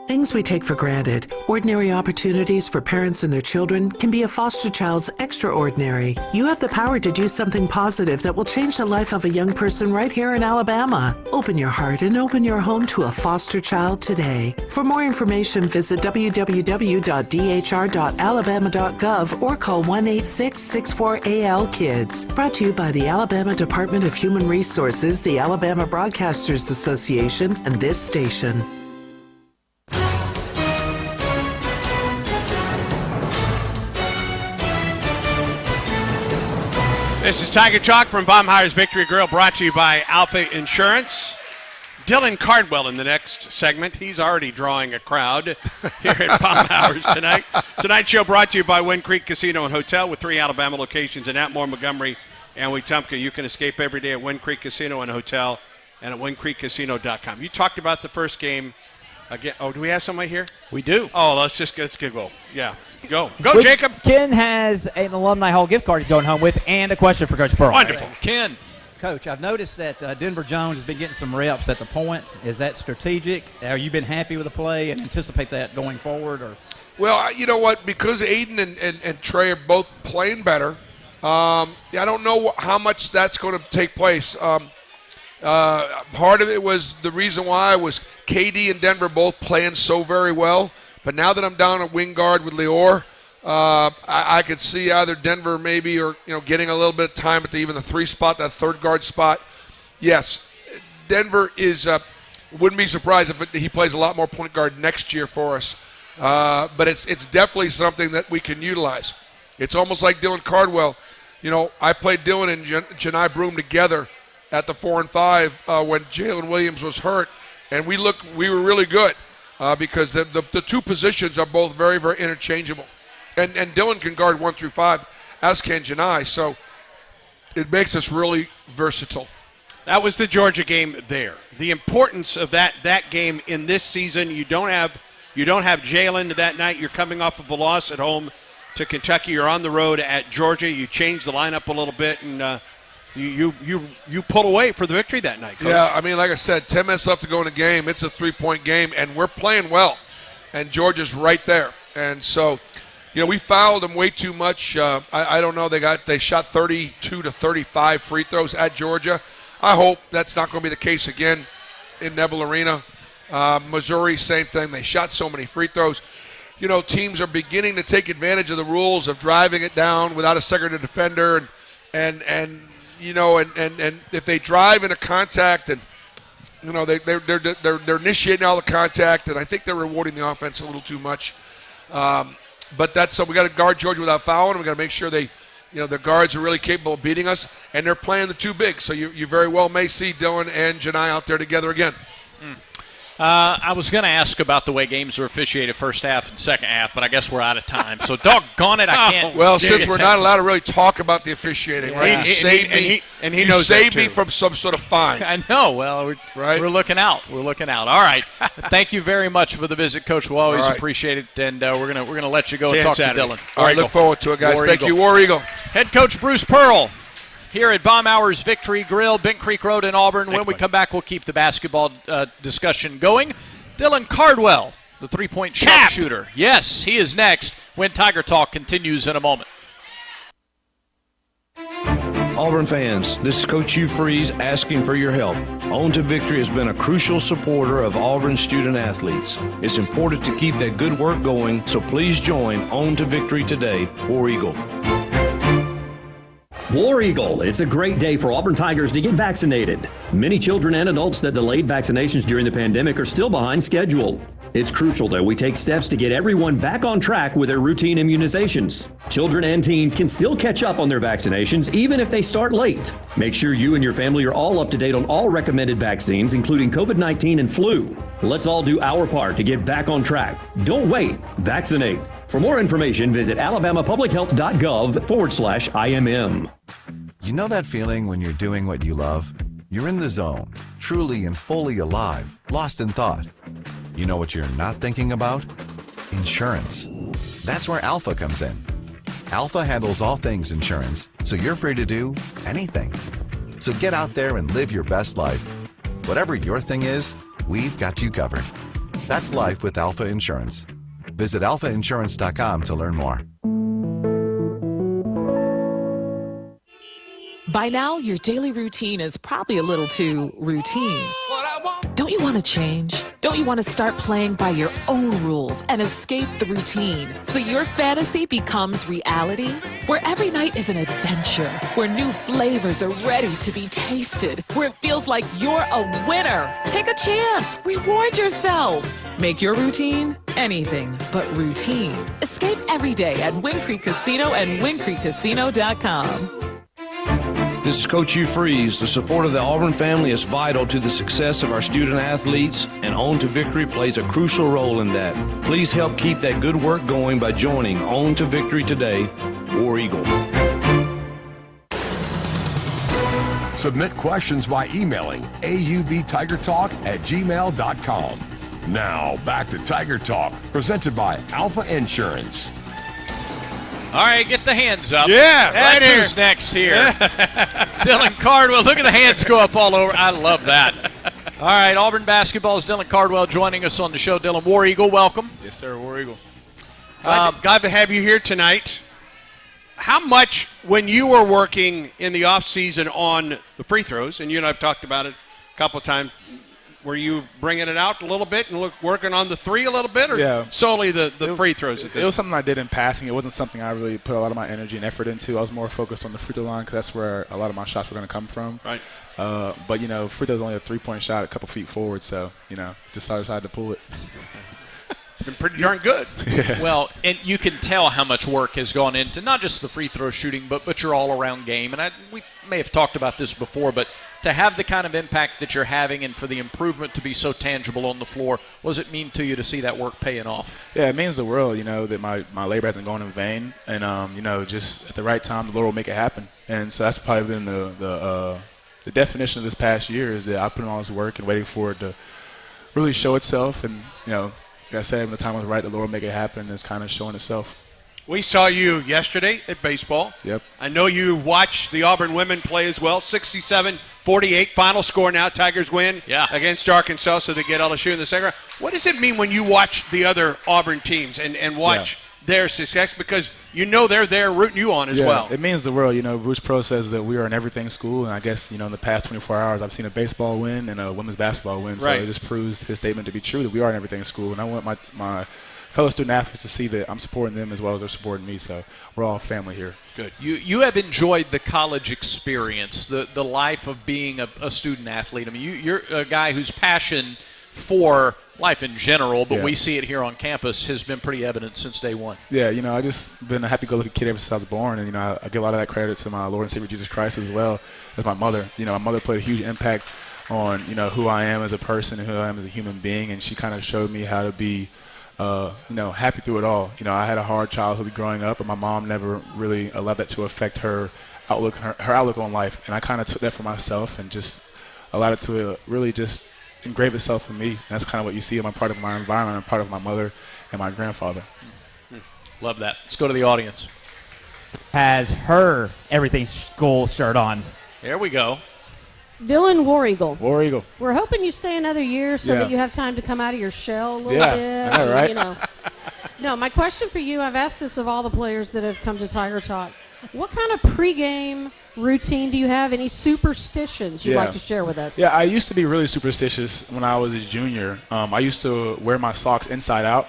T: Things we take for granted, ordinary opportunities for parents and their children, can be a foster child's extraordinary. You have the power to do something positive that will change the life of a young person right here in Alabama. Open your heart and open your home to a foster child today. For more information, visit www.dhr.alabama.gov or call 1-866-64-AL-KIDS. Brought to you by the Alabama Department of Human Resources, the Alabama Broadcasters Association, and this station.
B: This is Tiger Chalk from Baumhauer's Victory Grill, brought to you by Alfa Insurance. Dylan Cardwell in the next segment. He's already drawing a crowd here at Baumhauer's tonight. Tonight's show brought to you by Wind Creek Casino and Hotel with 3 Alabama locations in Atmore, Montgomery, and Wetumpka. You can escape every day at Wind Creek Casino and Hotel and at windcreekcasino.com. You talked about the first game. Again, do we have somebody here?
D: We do.
B: Oh, let's go. Yeah, go, Jacob.
P: Ken has an Alumni Hall gift card he's going home with, and a question for Coach Pearl.
B: Wonderful,
D: Ken.
V: Coach, I've noticed that Denver Jones has been getting some reps at the point. Is that strategic? Have you been happy with the play and anticipate that going forward? Or?
O: Well, you know what? Because Aiden and Trey are both playing better, I don't know how much that's going to take place. Part of it was the reason why was KD and Denver both playing so very well. But now that I'm down at wing guard with Lior, I could see either Denver maybe or getting a little bit of time at even the 3 spot, that third guard spot. Yes, Denver is. Wouldn't be surprised if he plays a lot more point guard next year for us. But it's definitely something that we can utilize. It's almost like Dylan Cardwell. I played Dylan and Janai Broom together at the 4 and 5 when Jalen Williams was hurt, and we were really good because the 2 positions are both very, very interchangeable. And Dylan can guard 1 through 5, as can Janai, so it makes us really versatile.
B: That was the Georgia game there. The importance of that game in this season, you don't have Jalen that night. You're coming off of a loss at home to Kentucky. You're on the road at Georgia. You change the lineup a little bit, and you pull away for the victory that night, Coach.
O: Yeah, I mean, like I said, 10 minutes left to go in the game. It's a 3-point game, and we're playing well, and Georgia's right there. And so, we fouled them way too much. I don't know. They shot 32 to 35 free throws at Georgia. I hope that's not going to be the case again in Neville Arena. Missouri, same thing. They shot so many free throws. Teams are beginning to take advantage of the rules of driving it down without a second defender, and if they drive into contact and they're initiating all the contact, and I think they're rewarding the offense a little too much. But that's so we got to guard Georgia without fouling. We got to make sure their guards are really capable of beating us, and they're playing the 2 bigs. So you very well may see Dylan and Janai out there together again.
D: I was going to ask about the way games are officiated first half and second half, but I guess we're out of time. So doggone it, I can't.
O: Well, since we're not allowed to really talk about the officiating, right? You saved me from some sort of fine.
D: I know. Well, we're looking out. We're looking out. All right. Thank you very much for the visit, Coach. We'll always appreciate it, and we're gonna let you go and talk to Dylan.
O: All right. Look forward to it, guys. Thank you, War Eagle.
D: Head coach Bruce Pearl here at Baumhauer's Victory Grill, Bent Creek Road in Auburn. When we come back, we'll keep the basketball discussion going. Dylan Cardwell, the 3-point sharpshooter. Yes, he is next when Tiger Talk continues in a moment.
W: All
H: Auburn fans, this is Coach Hugh Freeze asking for your help. On to Victory has been a crucial supporter of Auburn student athletes. It's important to keep that good work going, so please join On to Victory today. War Eagle.
K: War Eagle, it's a great day for Auburn Tigers to get vaccinated. Many children and adults that delayed vaccinations during the pandemic are still behind schedule. It's crucial that we take steps to get everyone back on track with their routine immunizations. Children and teens can still catch up on their vaccinations even if they start late. Make sure you and your family are all up to date on all recommended vaccines, including COVID-19 and flu. Let's all do our part to get back on track. Don't wait. Vaccinate. For more information, visit alabamapublichealth.gov/IMM.
J: You know that feeling when you're doing what you love? You're in the zone, truly and fully alive, lost in thought. You know what you're not thinking about? Insurance. That's where Alfa comes in. Alfa handles all things insurance, so you're free to do anything. So get out there and live your best life. Whatever your thing is, we've got you covered. That's life with Alfa Insurance. Visit alfainsurance.com to learn more.
U: By now, your daily routine is probably a little too routine. Don't you want to change? Don't you want to start playing by your own rules and escape the routine so your fantasy becomes reality? Where every night is an adventure, where new flavors are ready to be tasted, where it feels like you're a winner. Take a chance. Reward yourself. Make your routine anything but routine. Escape every day at Wind Creek Casino and windcreekcasino.com.
H: This is Coach Hugh Freeze. The support of the Auburn family is vital to the success of our student athletes, and On to Victory plays a crucial role in that. Please help keep that good work going by joining On to Victory today. War Eagle.
A: Submit questions by emailing aubtigertalk@gmail.com. Now, back to Tiger Talk, presented by Alfa Insurance.
D: All right, get the hands up.
B: Yeah,
D: That's
B: right here.
D: who's next here. Dylan Cardwell. Look at the hands go up all over. I love that. All right, Auburn basketball's Dylan Cardwell joining us on the show. Dylan, War Eagle, welcome.
I: Yes, sir, War Eagle.
B: Glad to have you here tonight. How much, when you were working in the offseason on the free throws, and you and I have talked about it a couple of times, were you bringing it out a little bit and working on the three a little bit, or solely the free throws at this
I: It was something I did in passing. It wasn't something I really put a lot of my energy and effort into. I was more focused on the free throw line because that's where a lot of my shots were going to come from.
B: Right.
I: But, free throws only a three-point shot a couple feet forward, so, just decided to pull it.
B: Been pretty darn good.
D: Well, and you can tell how much work has gone into not just the free throw shooting, but your all-around game. And we may have talked about this before, but to have the kind of impact that you're having and for the improvement to be so tangible on the floor, what does it mean to you to see that work paying off?
I: Yeah, it means the world, that my labor hasn't gone in vain. And, just at the right time, the Lord will make it happen. And so that's probably been the definition of this past year is that I put in all this work and waiting for it to really show itself. And, like I said, when the time was right, the Lord will make it happen. It's kind of showing itself.
B: We saw you yesterday at baseball.
I: Yep.
B: I know you watched the Auburn women play as well. 67-48 final score now. Tigers win against Arkansas, so they get LSU in the second round. What does it mean when you watch the other Auburn teams and watch their success? Because they're there rooting you on as well.
I: It means the world. Bruce Pro says that we are an everything school, and I guess, in the past 24 hours I've seen a baseball win and a women's basketball win. So it just proves his statement to be true that we are an everything school. And I want my fellow student athletes to see that I'm supporting them as well as they're supporting me. So we're all family here.
B: Good.
D: You have enjoyed the college experience, the life of being a student athlete. I mean, you're a guy whose passion for life in general, but we see it here on campus, has been pretty evident since day one.
I: Yeah, I just been a happy-go-lucky kid ever since I was born, and I give a lot of that credit to my Lord and Savior Jesus Christ as well as my mother. My mother played a huge impact on who I am as a person and who I am as a human being, and she kind of showed me how to be happy through it all. I had a hard childhood growing up, but my mom never really allowed that to affect her outlook, her outlook on life, and I kind of took that for myself and just allowed it to really just engrave itself for me. And that's kind of what you see. I'm a part of my environment. I'm part of my mother and my grandfather.
D: Love that. Let's go to the audience.
P: Has her everything school shirt on.
D: There we go.
F: Dylan, War Eagle.
I: War Eagle.
F: We're hoping you stay another year so that you have time to come out of your shell a little bit.
I: I know, right?
F: No, my question for you, I've asked this of all the players that have come to Tiger Talk. What kind of pregame routine do you have? Any superstitions you'd like to share with us?
I: Yeah, I used to be really superstitious when I was a junior. I used to wear my socks inside out,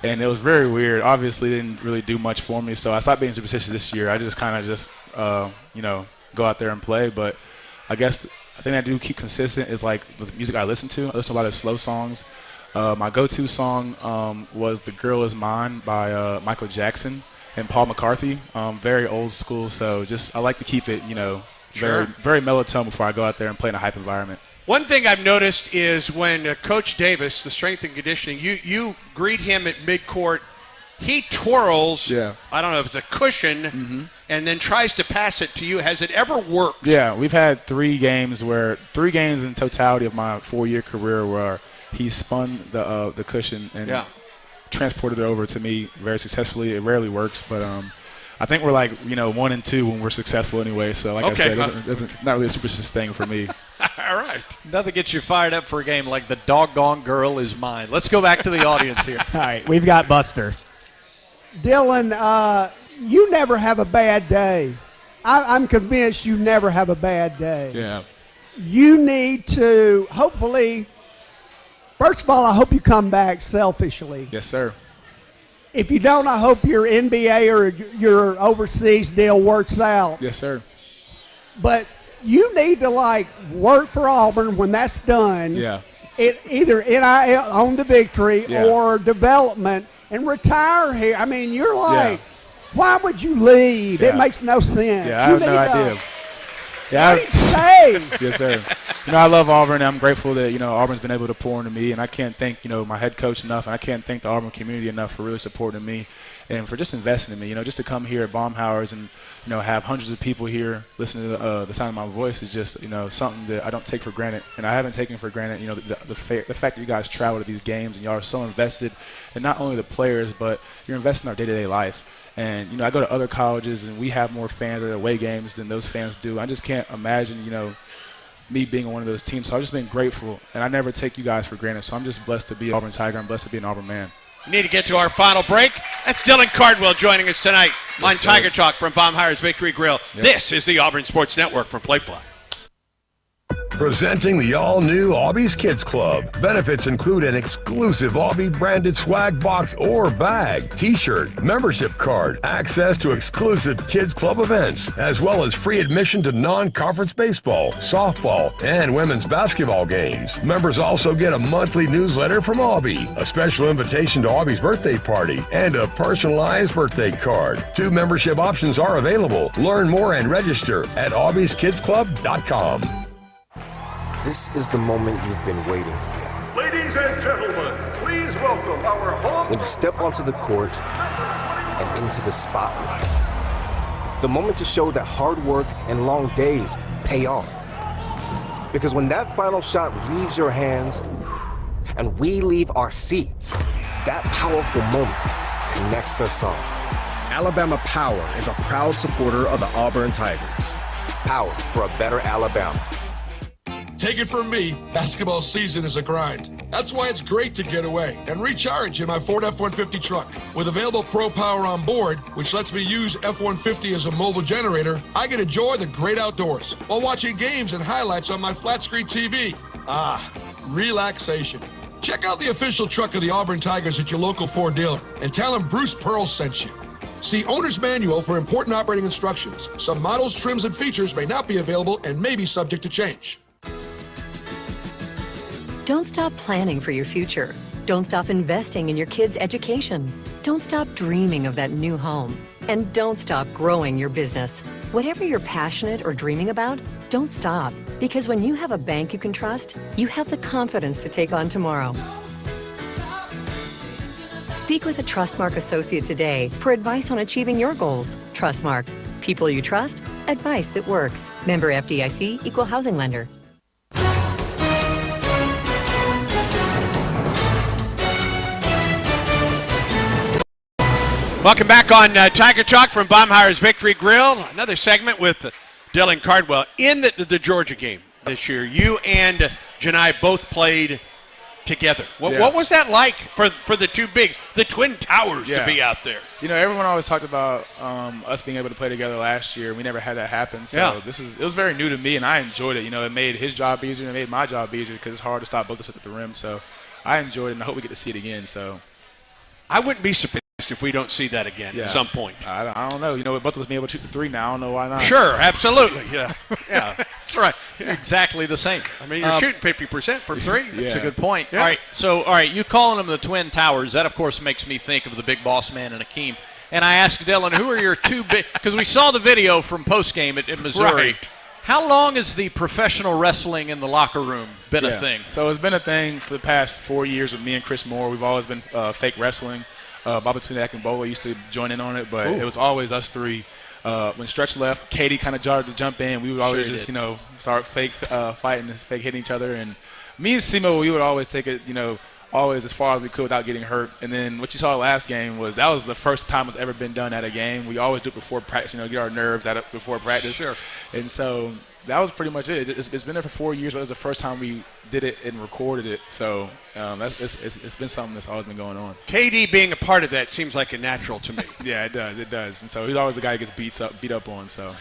I: and it was very weird. Obviously, it didn't really do much for me, so I stopped being superstitious this year. I just kind of go out there and play. But I guess the thing I do keep consistent is like the music I listen to. I listen to a lot of slow songs. My go-to song was "The Girl Is Mine" by Michael Jackson and Paul McCartney. Very old school, so I like to keep it, very mellow tone before I go out there and play in a hype environment.
B: One thing I've noticed is when Coach Davis, the strength and conditioning, you greet him at midcourt, he twirls, I don't know if it's a cushion, and then tries to pass it to you. Has it ever worked?
I: Yeah, we've had 3 games in totality of my 4-year career where he spun the cushion and transported it over to me very successfully. It rarely works, but I think we're like 1 and 2 when we're successful anyway. So like I said, it's not really a superstitious thing for me.
B: All right.
D: Nothing gets you fired up for a game like the doggone girl is mine. Let's go back to the audience here.
P: All right, we've got Buster.
Q: Dylan, you never have a bad day. I'm convinced you never have a bad day.
I: Yeah.
Q: You need to, hopefully, first of all, I hope you come back selfishly.
I: Yes, sir.
Q: If you don't, I hope your NBA or your overseas deal works out.
I: Yes, sir.
Q: But you need to, work for Auburn when that's done.
I: Yeah.
Q: Either NIL on to victory or development and retire here. I mean, you're like, why would you leave? It makes no sense.
I: Yeah, I have no idea.
Q: Stay.
I: Yes, sir. I love Auburn. I'm grateful that, Auburn's been able to pour into me, and I can't thank, my head coach enough, and I can't thank the Auburn community enough for really supporting me and for just investing in me. Just to come here at Baumhauer's and, have hundreds of people here listening to the sound of my voice is just, something that I don't take for granted. And I haven't taken for granted, the fact that you guys travel to these games and y'all are so invested in not only the players, but you're investing in our day-to-day life. And, I go to other colleges, and we have more fans at away games than those fans do. I just can't imagine, me being on one of those teams. So I've just been grateful, and I never take you guys for granted. So I'm just blessed to be an Auburn Tiger. I'm blessed to be an Auburn man.
B: We need to get to our final break. That's Dylan Cardwell joining us tonight on Tiger Talk from Baumhauer's Victory Grill. Yep. This is the Auburn Sports Network from Playfly.
A: Presenting the all-new Aubie's Kids Club. Benefits include an exclusive Aubie-branded swag box or bag, t-shirt, membership card, access to exclusive Kids Club events, as well as free admission to non-conference baseball, softball, and women's basketball games. Members also get a monthly newsletter from Aubie, a special invitation to Aubie's birthday party, and a personalized birthday card. 2 membership options are available. Learn more and register at aubieskidsclub.com.
G: This is the moment you've been waiting for.
C: Ladies and gentlemen, please welcome our home.
G: When you step onto the court and into the spotlight. The moment to show that hard work and long days pay off. Because when that final shot leaves your hands and we leave our seats, that powerful moment connects us all.
E: Alabama Power is a proud supporter of the Auburn Tigers.
G: Power for a better Alabama.
W: Take it from me, basketball season is a grind. That's why it's great to get away and recharge in my Ford F-150 truck. With available Pro Power on board, which lets me use F-150 as a mobile generator, I can enjoy the great outdoors while watching games and highlights on my flat-screen TV. Relaxation. Check out the official truck of the Auburn Tigers at your local Ford dealer and tell them Bruce Pearl sent you. See Owner's Manual for important operating instructions. Some models, trims, and features may not be available and may be subject to change.
R: Don't stop planning for your future. Don't stop investing in your kids' education. Don't stop dreaming of that new home. And don't stop growing your business. Whatever you're passionate or dreaming about, don't stop. Because when you have a bank you can trust, you have the confidence to take on tomorrow. Speak with a Trustmark associate today for advice on achieving your goals. Trustmark. People you trust. Advice that works. Member FDIC, Equal Housing Lender.
B: Welcome back on Tiger Talk from Baumhauer's Victory Grill. Another segment with Dylan Cardwell. In the Georgia game this year, you and Janai both played together. What was that like for the two bigs, the Twin Towers,
I: Yeah.
B: to be out there?
I: You know, everyone always talked about us being able to play together last year. We never had that happen. So
B: Yeah.
I: it was very new to me, and I enjoyed it. You know, it made his job easier and it made my job easier because it's hard to stop both of us at the rim. So I enjoyed it, and I hope we get to see it again. So
B: I wouldn't be surprised if we don't see that again at some point.
I: I don't know. You know, with both of us being able to shoot the three now, I don't know why not.
B: Sure, absolutely. Yeah, yeah, that's right.
D: Exactly the same.
B: I mean, you're shooting 50% from three.
D: That's a good point.
B: Yeah.
D: All right, you calling them the Twin Towers, that, of course, makes me think of the big boss man and Akeem. And I asked Dylan, who are your two big – because we saw the video from postgame at Missouri.
B: Right.
D: How long has the professional wrestling in the locker room been a thing?
I: So it's been a thing for the past 4 years with me and Chris Moore. We've always been fake wrestling. Babatunde Akinbola used to join in on it, but it was always us three. When Stretch left, Katie kind of jarred to jump in. We would always start fake fighting and fake hitting each other. And me and Simo, we would always take it, always as far as we could without getting hurt. And then what you saw last game was that was the first time it's ever been done at a game. We always do it before practice, get our nerves out before practice.
B: Sure.
I: And so that was pretty much it. It's been there for 4 years, but it was the first time we did it and recorded it. So it's been something that's always been going on.
B: KD being a part of that seems like a natural to me.
I: Yeah, it does. And so he's always the guy who gets beat up on. So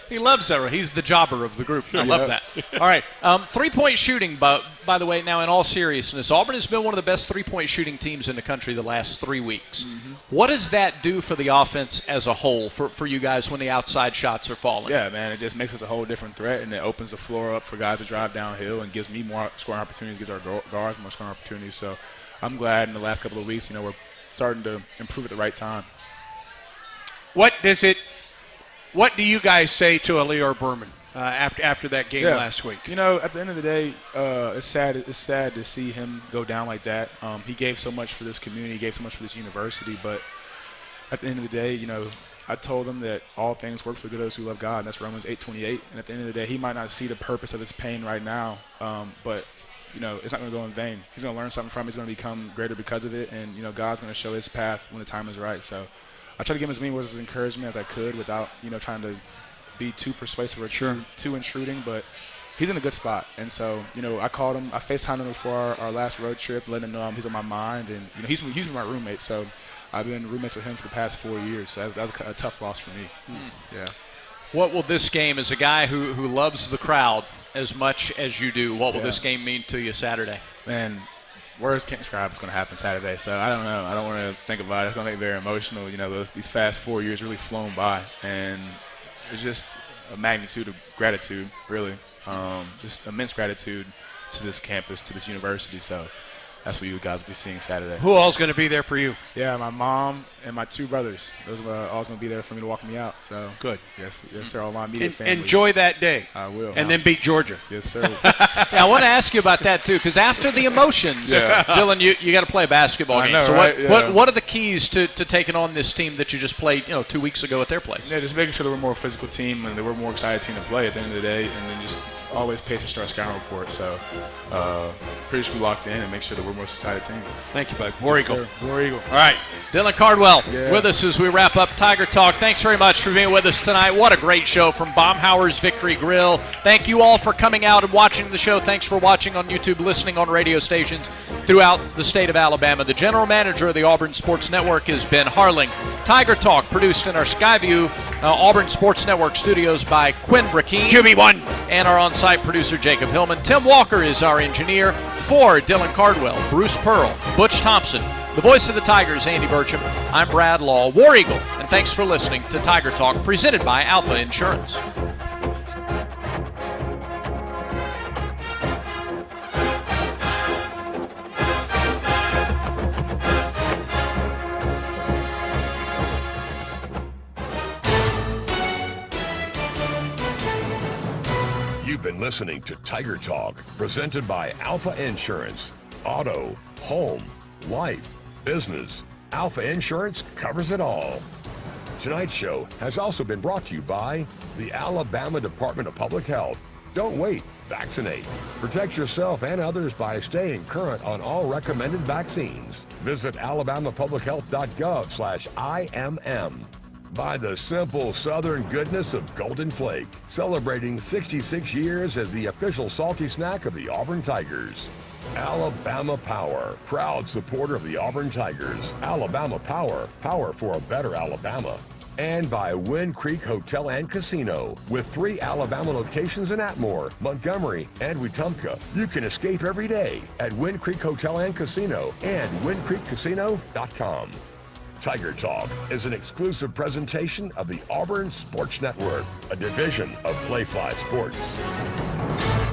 D: He loves that. He's the jobber of the group. I love that. All right, three-point shooting, by the way, now in all seriousness, Auburn has been one of the best three-point shooting teams in the country the last 3 weeks.
I: Mm-hmm.
D: What does that do for the offense as a whole for you guys when the outside shots are falling?
I: Yeah, man, it just makes us a whole different threat, and it opens the floor up for guys to drive downhill and gives me more scoring opportunities, gives our guards more scoring opportunities. So I'm glad in the last couple of weeks, we're starting to improve at the right time.
B: What do you guys say to Alior Berman after that game last week?
I: At the end of the day, it's sad to see him go down like that. He gave so much for this community, he gave so much for this university, but at the end of the day, I told him that all things work for the good of those who love God, and that's Romans 8:28. And at the end of the day, he might not see the purpose of his pain right now, but it's not going to go in vain. He's going to learn something from it. He's going to become greater because of it, and God's going to show his path when the time is right. So I tried to give him as many words of encouragement as I could without, trying to be too persuasive or too intruding. But he's in a good spot. And so, I called him. I FaceTimed him before our last road trip, letting him know he's on my mind. And, he's been my roommate. So I've been roommates with him for the past 4 years. So that was a tough loss for me. Yeah.
D: What will this game, as a guy who loves the crowd as much as you do, what will this game mean to you Saturday?
I: Man, words can't describe what's going to happen Saturday, so I don't know. I don't want to think about it. It's going to make me very emotional. These past 4 years really flown by, and it's just a magnitude of gratitude, really. Just immense gratitude to this campus, to this university. So that's what you guys will be seeing Saturday.
B: Who all's going to be there for you?
I: Yeah, my mom and my two brothers. Those are all going to be there for me to walk me out. So
B: good.
I: Yes, sir. All my immediate family.
B: Enjoy that day.
I: I will.
B: And then beat Georgia.
I: Yes, sir.
D: Yeah, I want to ask you about that too, because after the emotions, Dylan, you got to play a basketball game.
I: Know,
D: so
I: right?
D: what are the keys to taking on this team that you just played 2 weeks ago at their place?
I: Yeah, just making sure that we're a more physical team and that we're a more excited team to play at the end of the day, and then just always pay attention to our scouting report. So pretty sure we locked in and make sure that we're a more excited team.
B: Thank you, bud. War Eagle.
I: War Eagle.
B: All right.
D: Dylan Cardwell with us as we wrap up Tiger Talk. Thanks very much for being with us tonight. What a great show from Baumhauer's Victory Grill. Thank you all for coming out and watching the show. Thanks for watching on YouTube, listening on radio stations throughout the state of Alabama. The general manager of the Auburn Sports Network is Ben Harling. Tiger Talk produced in our Skyview Auburn Sports Network studios by Quinn Brackeen.
B: QB1.
D: And our on-site producer, Jacob Hillman. Tim Walker is our engineer. For Dylan Cardwell, Bruce Pearl, Butch Thompson, the voice of the Tigers, Andy Burcham, I'm Brad Law, War Eagle, and thanks for listening to Tiger Talk, presented by Alfa Insurance.
A: You've been listening to Tiger Talk, presented by Alfa Insurance. Auto, home, life, business. Alfa Insurance covers it all. Tonight's show has also been brought to you by the Alabama Department of Public Health. Don't wait, vaccinate. Protect yourself and others by staying current on all recommended vaccines. Visit alabamapublichealth.gov/IMM. By the simple southern goodness of Golden Flake, celebrating 66 years as the official salty snack of the Auburn Tigers. Alabama Power, proud supporter of the Auburn Tigers. Alabama Power, power for a better Alabama. And by Wind Creek Hotel and Casino. With 3 Alabama locations in Atmore, Montgomery, and Wetumpka, you can escape every day at Wind Creek Hotel and Casino and windcreekcasino.com. Tiger Talk is an exclusive presentation of the Auburn Sports Network, a division of Playfly Sports.